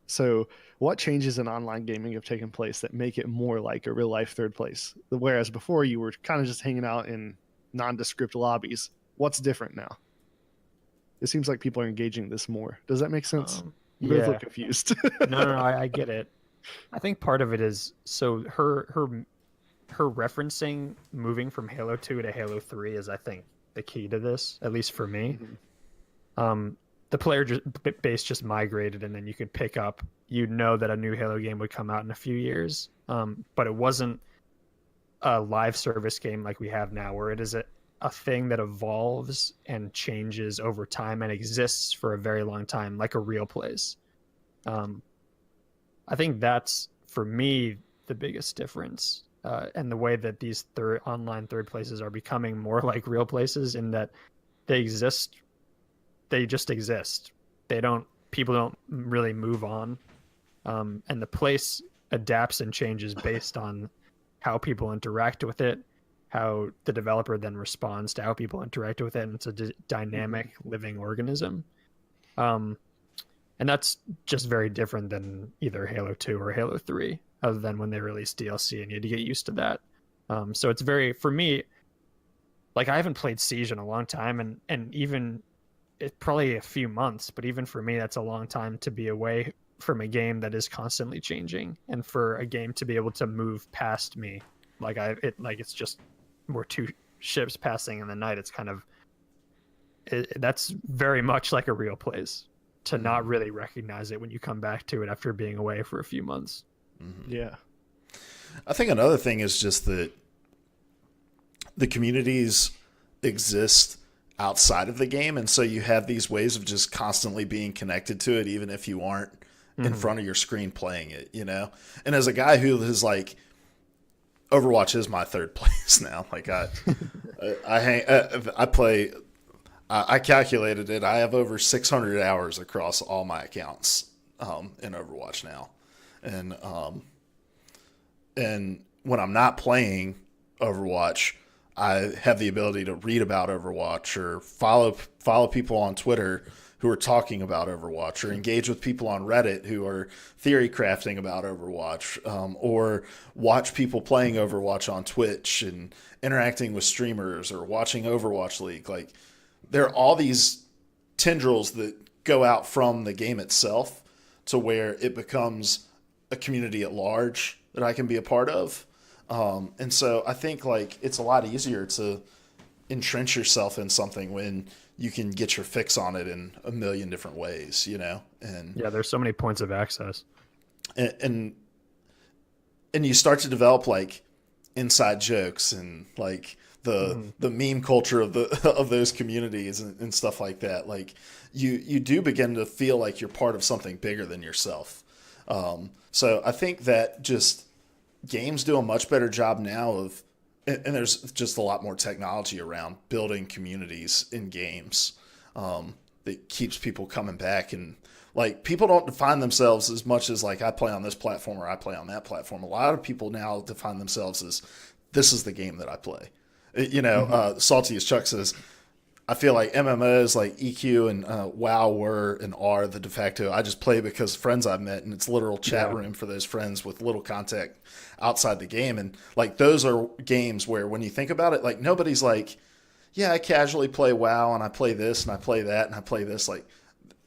So what changes in online gaming have taken place that make it more like a real life third place? Whereas before you were kind of just hanging out in nondescript lobbies. What's different now? It seems like people are engaging this more. Does that make sense? You both look confused. No, I get it. I think part of it is, so her referencing moving from Halo 2 to Halo 3 is, I think, the key to this, at least for me. The player base just migrated, and then you could pick up, that a new Halo game would come out in a few years. But it wasn't a live service game like we have now, where it is a thing that evolves and changes over time and exists for a very long time, like a real place. I think that's, for me, the biggest difference. And the way that these online third places are becoming more like real places, in that they just exist. People don't really move on. And the place adapts and changes based on how people interact with it, how the developer then responds to how people interact with it. And it's a dynamic living organism. And that's just very different than either Halo 2 or Halo 3, other than when they released DLC and you had to get used to that. So it's very, for me, like I haven't played Siege in a long time, and even probably a few months, but even for me, that's a long time to be away from a game that is constantly changing, and for a game to be able to move past me, it's just, we're two ships passing in the night. It's kind of, that's very much like a real place, to not really recognize it when you come back to it after being away for a few months. Yeah. I think another thing is just that the communities exist outside of the game, and so you have these ways of just constantly being connected to it, even if you aren't in front of your screen playing it, And as a guy who is like, Overwatch is my third place now. Like I play. I calculated it. I have over 600 hours across all my accounts in Overwatch now, and when I'm not playing Overwatch, I have the ability to read about Overwatch or follow people on Twitter who are talking about Overwatch, or engage with people on Reddit who are theory crafting about Overwatch, or watch people playing Overwatch on Twitch and interacting with streamers, or watching Overwatch League. Like, there are all these tendrils that go out from the game itself to where it becomes a community at large that I can be a part of. And so I think like it's a lot easier to entrench yourself in something when you can get your fix on it in a million different ways, And yeah, there's so many points of access. And you start to develop like inside jokes and like the meme culture of those communities and stuff like that. Like you do begin to feel like you're part of something bigger than yourself. So I think that just games do a much better job now of and there's just a lot more technology around building communities in games that keeps people coming back. And like, people don't define themselves as much as like, I play on this platform or I play on that platform. A lot of people now define themselves as, this is the game that I play. You know, Salty as Chuck says, I feel like MMOs like EQ and WoW were and are the de facto. I just play because friends I've met, and it's literal chat room for those friends with little contact outside the game. And like, those are games where when you think about it, like, nobody's like, yeah, I casually play WoW and I play this and I play that and I play this. Like,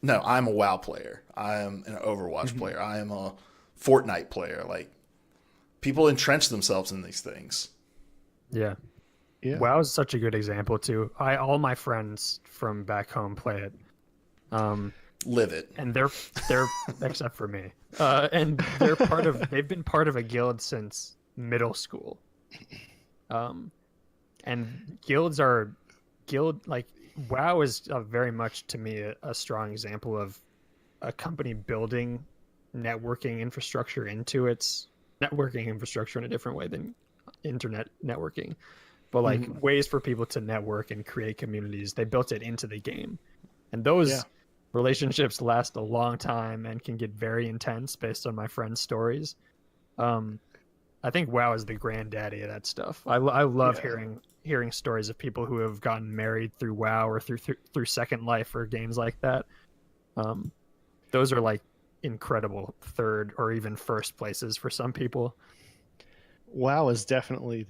no, I'm a WoW player. I am an Overwatch player. I am a Fortnite player. Like, people entrench themselves in these things. Yeah. Yeah. WoW is such a good example too. All my friends from back home play it. Live it. And they're except for me. And they've been part of a guild since middle school. And like, WoW is very much to me a strong example of a company building networking infrastructure into its networking infrastructure in a different way than internet networking. But like, ways for people to network and create communities, they built it into the game. And those relationships last a long time and can get very intense based on my friends' stories. I think WoW is the granddaddy of that stuff. I love hearing stories of people who have gotten married through WoW or through Second Life or games like that. Those are like incredible third or even first places for some people. WoW is definitely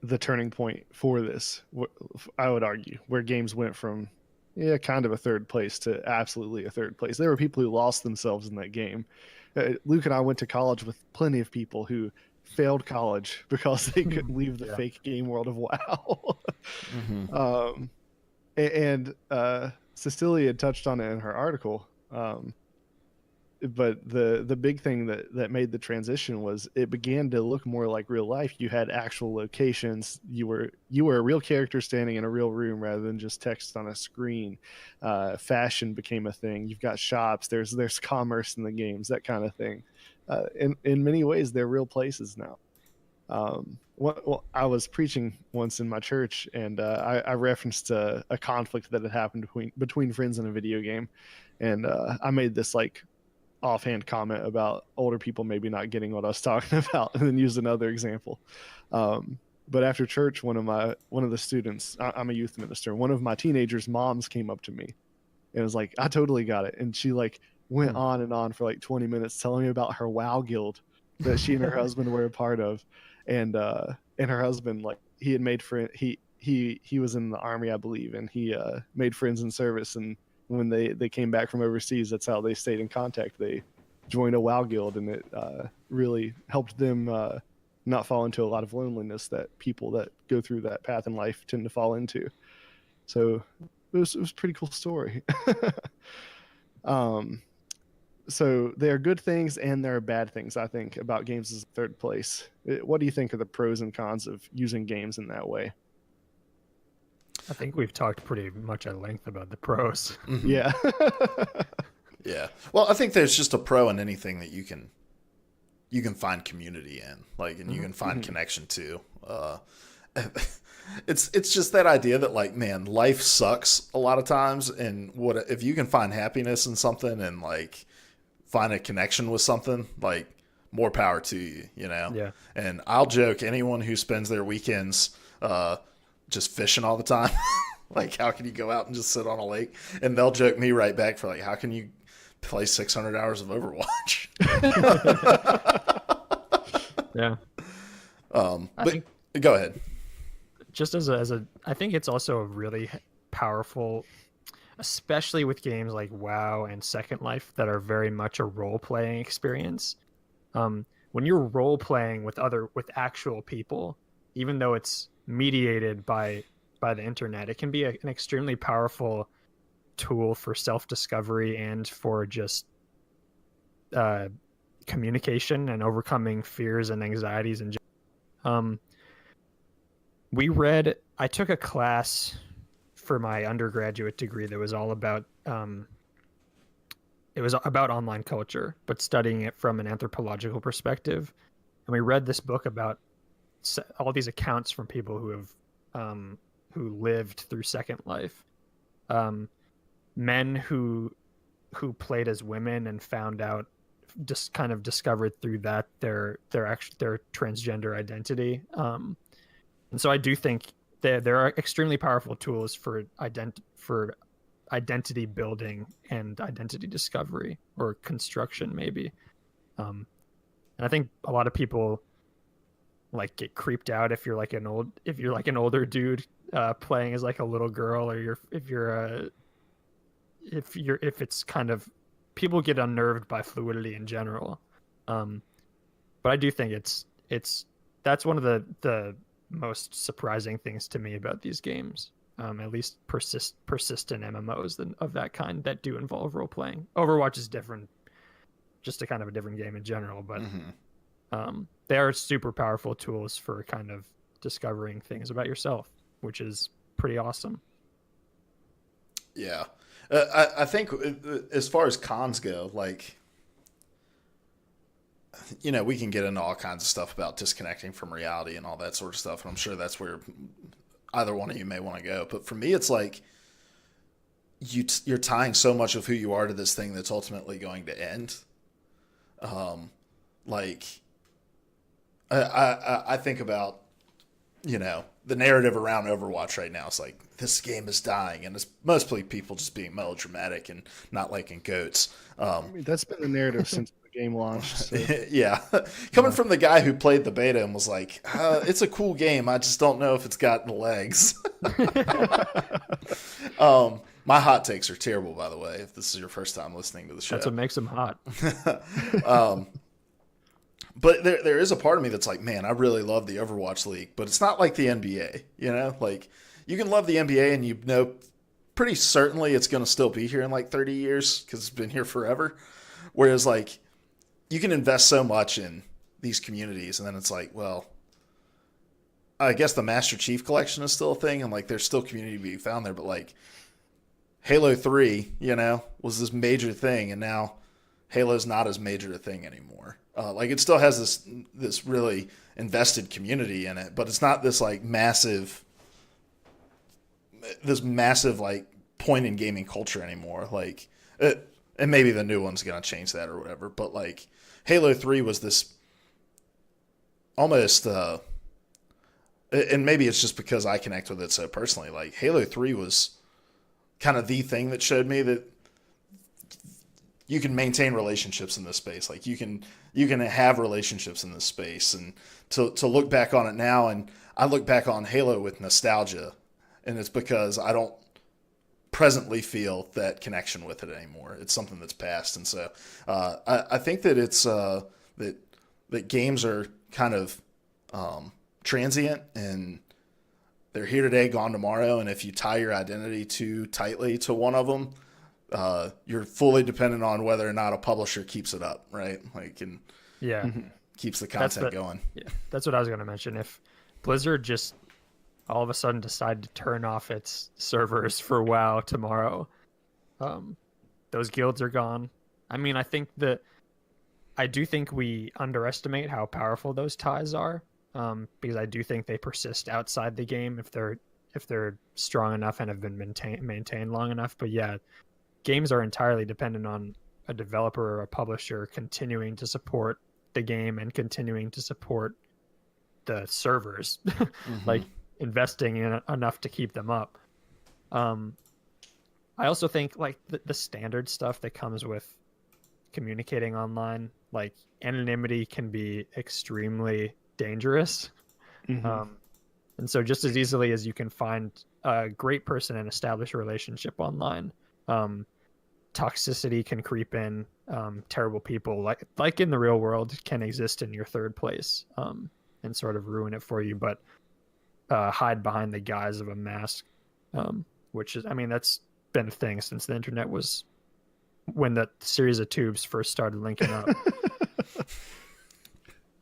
the turning point for this, I would argue, where games went from kind of a third place to absolutely a third place. There were people who lost themselves in that game. Luke and I went to college with plenty of people who failed college because they couldn't leave the fake game world of WoW. And Cecilia touched on it in her article. But the big thing that made the transition was it began to look more like real life. You had actual locations. You were a real character standing in a real room rather than just text on a screen. Fashion became a thing. You've got shops. There's commerce in the games, that kind of thing. In many ways, they're real places now. Well, I was preaching once in my church, and I referenced a conflict that had happened between friends in a video game, and I made this like offhand comment about older people maybe not getting what I was talking about, and then used another example. But after church, one of the students, I'm a youth minister, one of my teenagers' moms came up to me and was like, I totally got it. And she like went on and on for like 20 minutes telling me about her WoW guild that she and her husband were a part of. And her husband, like, he had made friend, he was in the army, I believe, and he made friends in service. And when they came back from overseas, that's how they stayed in contact. They joined a WoW guild, and it really helped them not fall into a lot of loneliness that people that go through that path in life tend to fall into. So it was a pretty cool story. So there are good things and there are bad things, I think, about games as a third place. What do you think are the pros and cons of using games in that way? I think we've talked pretty much at length about the pros. Yeah. Yeah. Well, I think there's just a pro in anything that you can find community in, like, and you can find connection to. It's just that idea that, like, man, life sucks a lot of times, and what if you can find happiness in something and like find a connection with something, like, more power to you, you know? Yeah. And I'll joke, anyone who spends their weekends just fishing all the time, like, how can you go out and just sit on a lake? And they'll joke me right back for like, how can you play 600 hours of Overwatch? Yeah. But go ahead. Just I think it's also a really powerful, especially with games like WoW and Second Life that are very much a role-playing experience. When you're role-playing with actual people, even though it's mediated by the internet, it can be an extremely powerful tool for self-discovery and for just communication and overcoming fears and anxieties. And I took a class for my undergraduate degree that was all about it was about online culture, but studying it from an anthropological perspective. And we read this book about all these accounts from people who have who lived through Second Life, men who played as women and found out, just kind of discovered through that their transgender identity. And so I do think there are extremely powerful tools for identity building and identity discovery, or construction maybe. And I think a lot of people like get creeped out if you're like an older dude playing as like a little girl, or if it's kind of, people get unnerved by fluidity in general. But I do think that's one of the most surprising things to me about these games. At least persistent MMOs of that kind that do involve role playing. Overwatch is different, just a kind of a different game in general, but they are super powerful tools for kind of discovering things about yourself, which is pretty awesome. Yeah. I think as far as cons go, like, you know, we can get into all kinds of stuff about disconnecting from reality and all that sort of stuff, and I'm sure that's where either one of you may want to go. But for me, it's like you're tying so much of who you are to this thing that's ultimately going to end. Like, I think about, you know, the narrative around Overwatch right now. It's like, this game is dying, and it's mostly people just being melodramatic and not liking goats. I mean, that's been the narrative since the game launched. So. Yeah. Coming from the guy who played the beta and was like, it's a cool game, I just don't know if it's got legs. My hot takes are terrible, by the way, if this is your first time listening to the show. That's what makes them hot. But there is a part of me that's like, man, I really love the Overwatch League, but it's not like the NBA, you know? Like, you can love the NBA and you know pretty certainly it's going to still be here in like 30 years because it's been here forever. Whereas, like, you can invest so much in these communities, and then it's like, well, I guess the Master Chief Collection is still a thing, and like there's still community to be found there, but like Halo 3, you know, was this major thing, and now Halo's not as major a thing anymore. Like, it still has this really invested community in it, but it's not this like massive like point in gaming culture anymore. Like, and maybe the new one's gonna change that or whatever. But like, Halo 3 was this almost, and maybe it's just because I connect with it so personally. Like, Halo 3 was kind of the thing that showed me that you can maintain relationships in this space. Like, you can have relationships in this space, and to look back on it now, and I look back on Halo with nostalgia, and it's because I don't presently feel that connection with it anymore. It's something that's passed. And so I think that it's that games are kind of transient, and they're here today, gone tomorrow. And if you tie your identity too tightly to one of them, you're fully dependent on whether or not a publisher keeps it up, right? Like, and Yeah. keeps the content going. Yeah, that's what I was going to mention. If Blizzard just all of a sudden decide to turn off its servers for WoW tomorrow, those guilds are gone. I mean, I do think we underestimate how powerful those ties are, because I do think they persist outside the game if they're strong enough and have been maintained long enough. But yeah, games are entirely dependent on a developer or a publisher continuing to support the game and continuing to support the servers, like investing in enough to keep them up. I also think like the standard stuff that comes with communicating online, like anonymity, can be extremely dangerous. And so just as easily as you can find a great person and establish a relationship online, toxicity can creep in. Terrible people like in the real world can exist in your third place, and sort of ruin it for you, but hide behind the guise of a mask, which is, I mean, that's been a thing since the internet was, when the series of tubes first started linking up.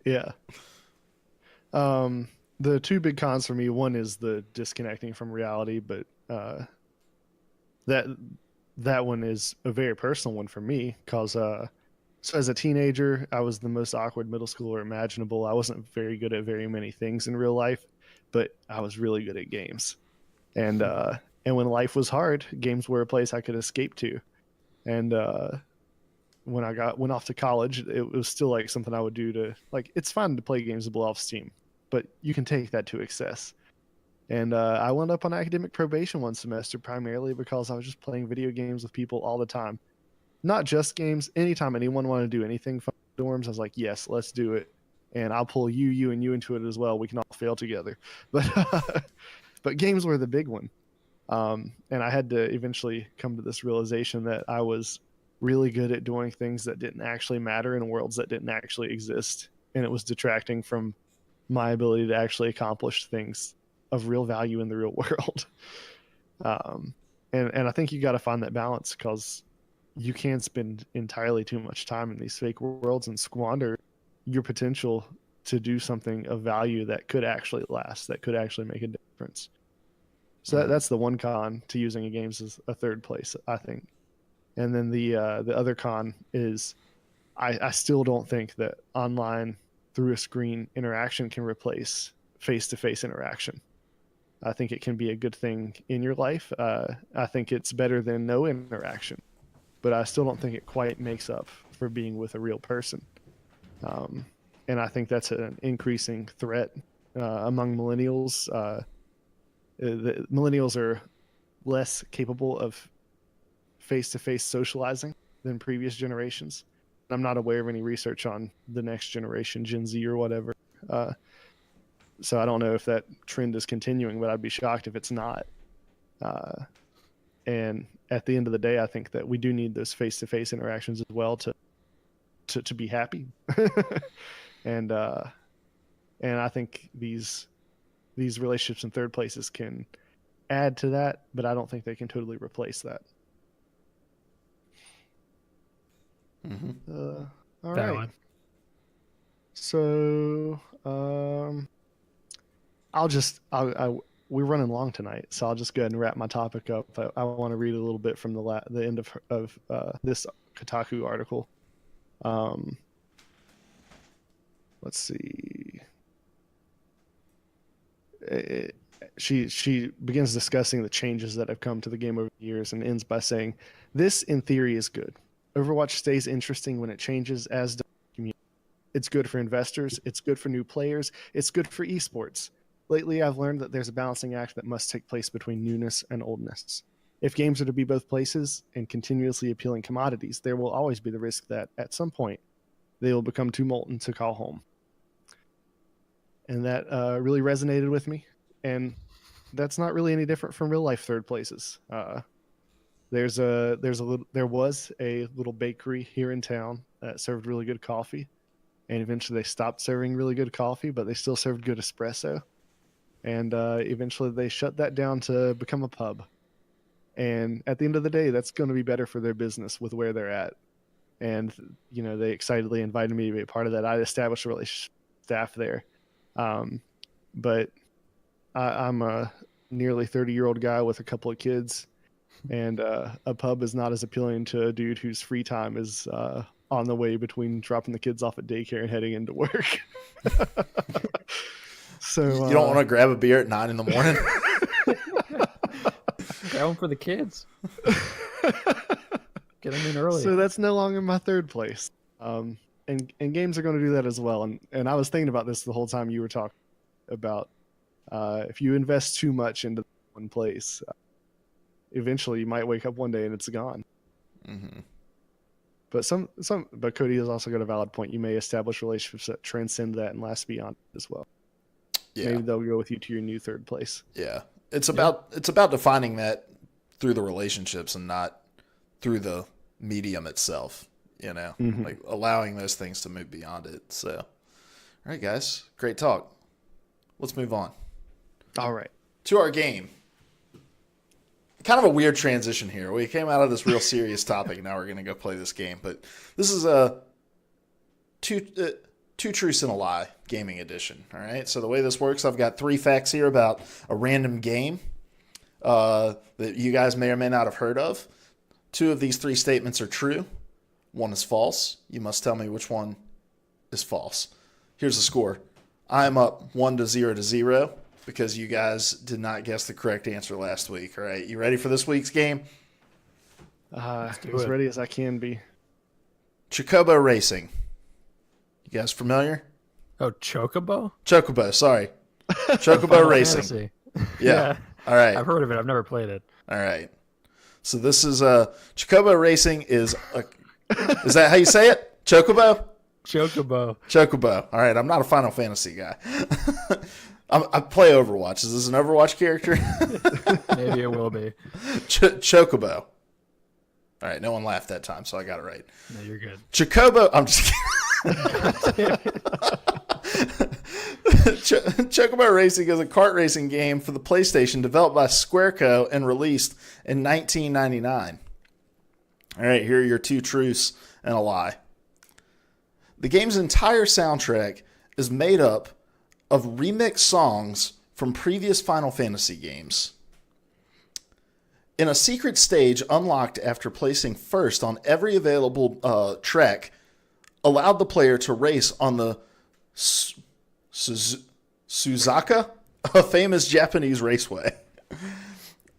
Yeah. The two big cons for me, one is the disconnecting from reality, but that one is a very personal one for me, because So as a teenager, I was the most awkward middle schooler imaginable. I wasn't very good at very many things in real life, but I was really good at games. And when life was hard, games were a place I could escape to. And when I went off to college, it was still like something I would do to like. It's fun to play games to blow off steam, but you can take that to excess. And I wound up on academic probation one semester primarily because I was just playing video games with people all the time. Not just games. Anytime anyone wanted to do anything from dorms, I was like, yes, let's do it. And I'll pull you, and you into it as well. We can all fail together. But games were the big one. And I had to eventually come to this realization that I was really good at doing things that didn't actually matter in worlds that didn't actually exist. And it was detracting from my ability to actually accomplish things of real value in the real world. And I think you got to find that balance, because you can spend entirely too much time in these fake worlds and squander your potential to do something of value that could actually last, that could actually make a difference. So that's the one con to using a games as a third place, I think. And then the other con is I still don't think that online through a screen interaction can replace face-to-face interaction. I think it can be a good thing in your life. I think it's better than no interaction, but I still don't think it quite makes up for being with a real person. And I think that's an increasing threat among millennials. The millennials are less capable of face-to-face socializing than previous generations. I'm not aware of any research on the next generation, Gen Z or whatever. So I don't know if that trend is continuing, but I'd be shocked if it's not. And at the end of the day, I think that we do need those face-to-face interactions as well to be happy. And I think these relationships in third places can add to that, but I don't think they can totally replace that. Mm-hmm. All right. So we're running long tonight, so I'll just go ahead and wrap my topic up. I want to read a little bit from the end of this Kotaku article. Let's see. She begins discussing the changes that have come to the game over the years and ends by saying, "This, in theory, is good. Overwatch stays interesting when it changes, as does the community. It's good for investors. It's good for new players. It's good for esports. Lately, I've learned that there's a balancing act that must take place between newness and oldness. If games are to be both places and continuously appealing commodities, there will always be the risk that, at some point, they will become too molten to call home." And that really resonated with me. And that's not really any different from real life third places. There was a little bakery here in town that served really good coffee, and eventually they stopped serving really good coffee, but they still served good espresso. And eventually they shut that down to become a pub. And at the end of the day, that's going to be better for their business with where they're at. And they excitedly invited me to be a part of that. I established a relationship with staff there. But I'm a nearly 30-year-old guy with a couple of kids, and a pub is not as appealing to a dude whose free time is on the way between dropping the kids off at daycare and heading into work. So you don't want to grab a beer at 9 a.m. Grab them for the kids. Get them in early. So that's no longer my third place. And games are going to do that as well. And I was thinking about this the whole time you were talking about if you invest too much into one place, eventually you might wake up one day and it's gone. Mm-hmm. But Cody has also got a valid point. You may establish relationships that transcend that and last beyond as well. Yeah. Maybe they'll go with you to your new third place. Yeah. It's about defining that through the relationships and not through the medium itself, Mm-hmm. like allowing those things to move beyond it. So, all right, guys, great talk. Let's move on. All right. To our game. Kind of a weird transition here. We came out of this real serious topic, and now we're going to go play this game. But this is a two truths and a lie gaming edition. All right. So the way this works, I've got 3 facts here about a random game that you guys may or may not have heard of. 2 of these 3 statements are true. one is false. You must tell me which one is false. Here's the score. I'm up 1-0 because you guys did not guess the correct answer last week. All right, you ready for this week's game? As ready as I can be. Chocobo Racing. You guys familiar? Oh, Chocobo? Chocobo, sorry. Chocobo Racing. Fantasy. Yeah. All right. I've heard of it. I've never played it. All right. So this is Chocobo Racing is that how you say it? Chocobo? Chocobo. Chocobo. All right. I'm not a Final Fantasy guy. I play Overwatch. Is this an Overwatch character? Maybe it will be. Chocobo. All right. No one laughed that time, so I got it right. No, you're good. Chocobo. I'm just kidding. Chocobo Racing is a kart racing game for the PlayStation developed by Squareco and released in 1999. All right, here are your two truths and a lie. The game's entire soundtrack is made up of remixed songs from previous Final Fantasy games. In a secret stage unlocked after placing first on every available track, allowed the player to race on the Suzaka, a famous Japanese raceway.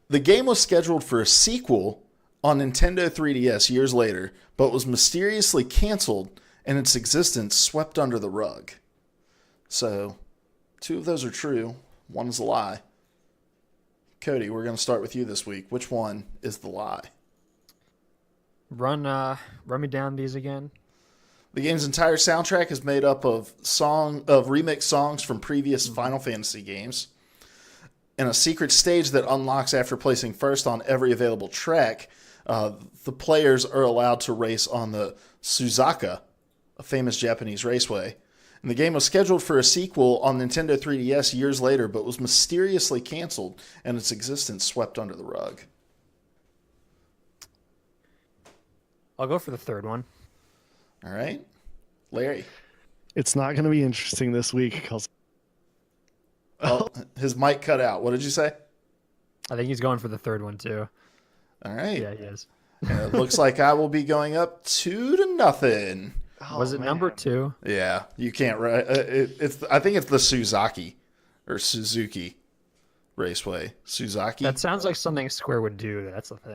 The game was scheduled for a sequel on Nintendo 3DS years later, but was mysteriously canceled and its existence swept under the rug. So, two of those are true. One is a lie. Cody, we're going to start with you this week. Which one is the lie? Run me down these again. The game's entire soundtrack is made up of remixed songs from previous Final Fantasy games. In a secret stage that unlocks after placing first on every available track, the players are allowed to race on the Suzaka, a famous Japanese raceway. And the game was scheduled for a sequel on Nintendo 3DS years later, but was mysteriously canceled and its existence swept under the rug. I'll go for the third one. All right. Larry. It's not going to be interesting this week because Oh, his mic cut out. What did you say? I think he's going for the third one too. All right. Yeah, he is. And it looks like I will be going up 2-0. Was it number 2? Yeah, you can't write. I think it's the Suzuki or Suzuki Raceway. Suzuki. That sounds like something Square would do. That's the thing.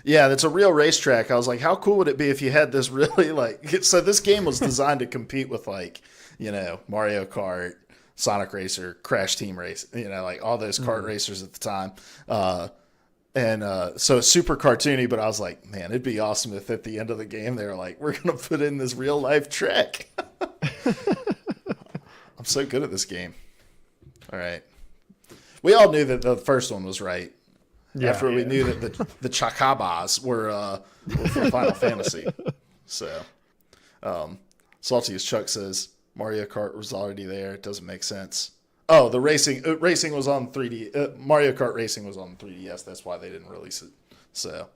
Yeah, that's a real racetrack. I was like, how cool would it be if you had this really like? So this game was designed to compete with like, Mario Kart, Sonic Racer, Crash Team Race, like all those kart racers at the time. So it's super cartoony, but I was like, man, it'd be awesome if at the end of the game they were like, we're going to put in this real life track. I'm so good at this game. All right. We all knew that the first one was right. Yeah, After we knew that the Chakabas were from Final Fantasy. So, Salty as Chuck says, Mario Kart was already there. It doesn't make sense. Oh, the racing was on 3D. Mario Kart Racing was on 3DS. That's why they didn't release it. So,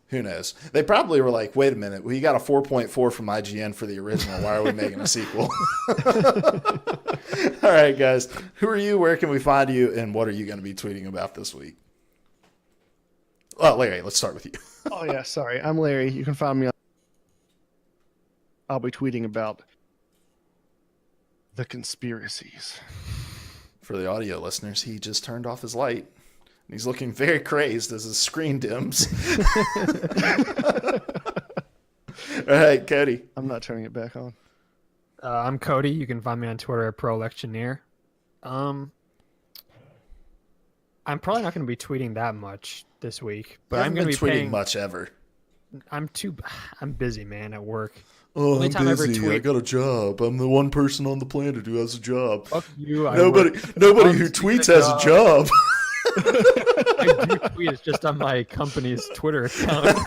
who knows? They probably were like, wait a minute. We got a 4.4 from IGN for the original. Why are we making a sequel? All right, guys. Who are you? Where can we find you? And what are you going to be tweeting about this week? Oh, Larry, let's start with you. Oh, yeah, sorry. I'm Larry. You can find me on... I'll be tweeting about the conspiracies. For the audio listeners, he just turned off his light. And he's looking very crazed as his screen dims. All right, Cody. I'm not turning it back on. I'm Cody. You can find me on Twitter at ProElectioneer. I'm probably not going to be tweeting that much this week, but I'm going to be tweeting much ever. I'm busy, man, at work. Oh, Only I'm time I ever busy. I tweet- got a job. I'm the one person on the planet who has a job. Fuck you. Nobody who tweets has a job. I do tweet. It's just on my company's Twitter account.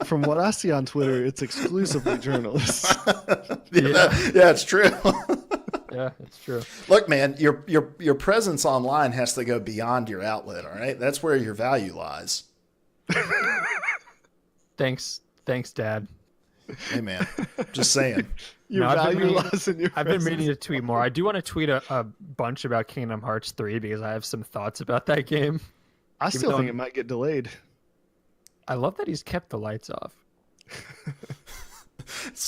From what I see on Twitter, it's exclusively journalists. Yeah, it's true. Yeah, it's true. Look, man, your presence online has to go beyond your outlet, all right? That's where your value lies. Thanks, Dad. Hey, man, just saying. Your value lies in your I've been presence. meaning to tweet more. I do want to tweet a bunch about Kingdom Hearts 3 because I have some thoughts about that game. I still though think I'm- it might get delayed. I love that he's kept the lights off.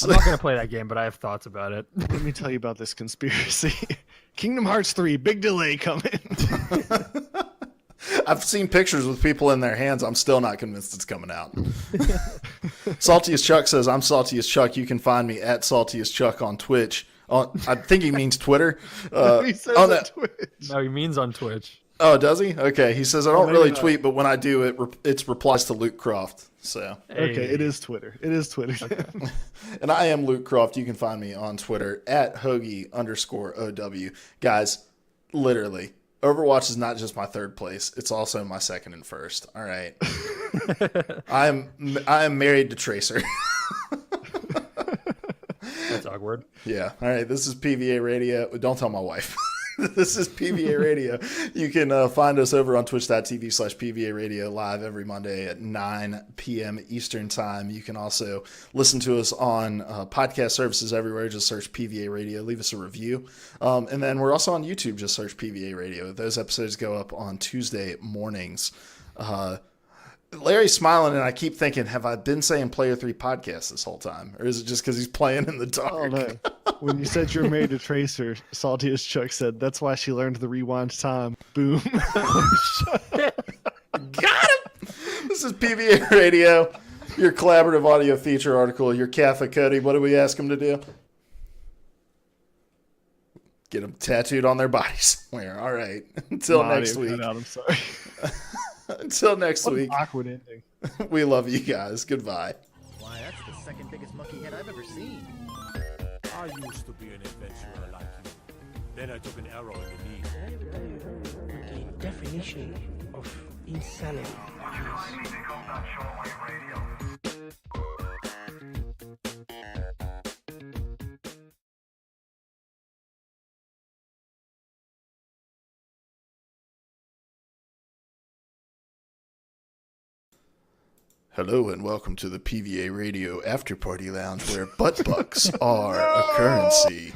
I'm not gonna play that game, but I have thoughts about it. Let me tell you about this conspiracy. Kingdom Hearts 3, big delay coming. I've seen pictures with people in their hands. I'm still not convinced it's coming out. Salty as Chuck says, I'm Salty as Chuck. You can find me at Salty as Chuck on Twitch. I think he means Twitter. He says on Twitch. No, he means on Twitch. Oh, does he? Okay. He says, I don't maybe really not. tweet, but when I do, it's replies to Luke Croft. So, Okay, it is Twitter. It is Twitter. and I am Luke Croft. You can find me on Twitter at Hoagie_OW. Guys, literally, Overwatch is not just my third place. It's also my second and first. All right. I am married to Tracer. That's awkward. Yeah. All right. This is PvA Radio. Don't tell my wife. This is PvA Radio. You can find us over on twitch.tv/PvA Radio live every Monday at 9 p.m. Eastern Time. You can also listen to us on podcast services everywhere. Just search PvA Radio. Leave us a review. And then we're also on YouTube. Just search PvA Radio. Those episodes go up on Tuesday mornings. Larry's smiling, and I keep thinking, have I been saying Player 3 podcast this whole time? Or is it just because he's playing in the dark? Oh, no. When you said you're married to Tracer, Salty as Chuck said, that's why she learned the rewind time. Boom. Got him! This is PvA Radio, your collaborative audio feature article, your Catholic Cody. What do we ask them to do? Get them tattooed on their bodies somewhere. All right. Until My next audio week. cut out, I'm sorry. Until next What an week. awkward ending. We love you guys. Goodbye. Why, that's the second biggest monkey head I've ever seen. I used to be an adventurer like you. Then I took an arrow in the knee. The definition of insanity. Hello and welcome to the PvA Radio After Party Lounge where butt bucks are a currency.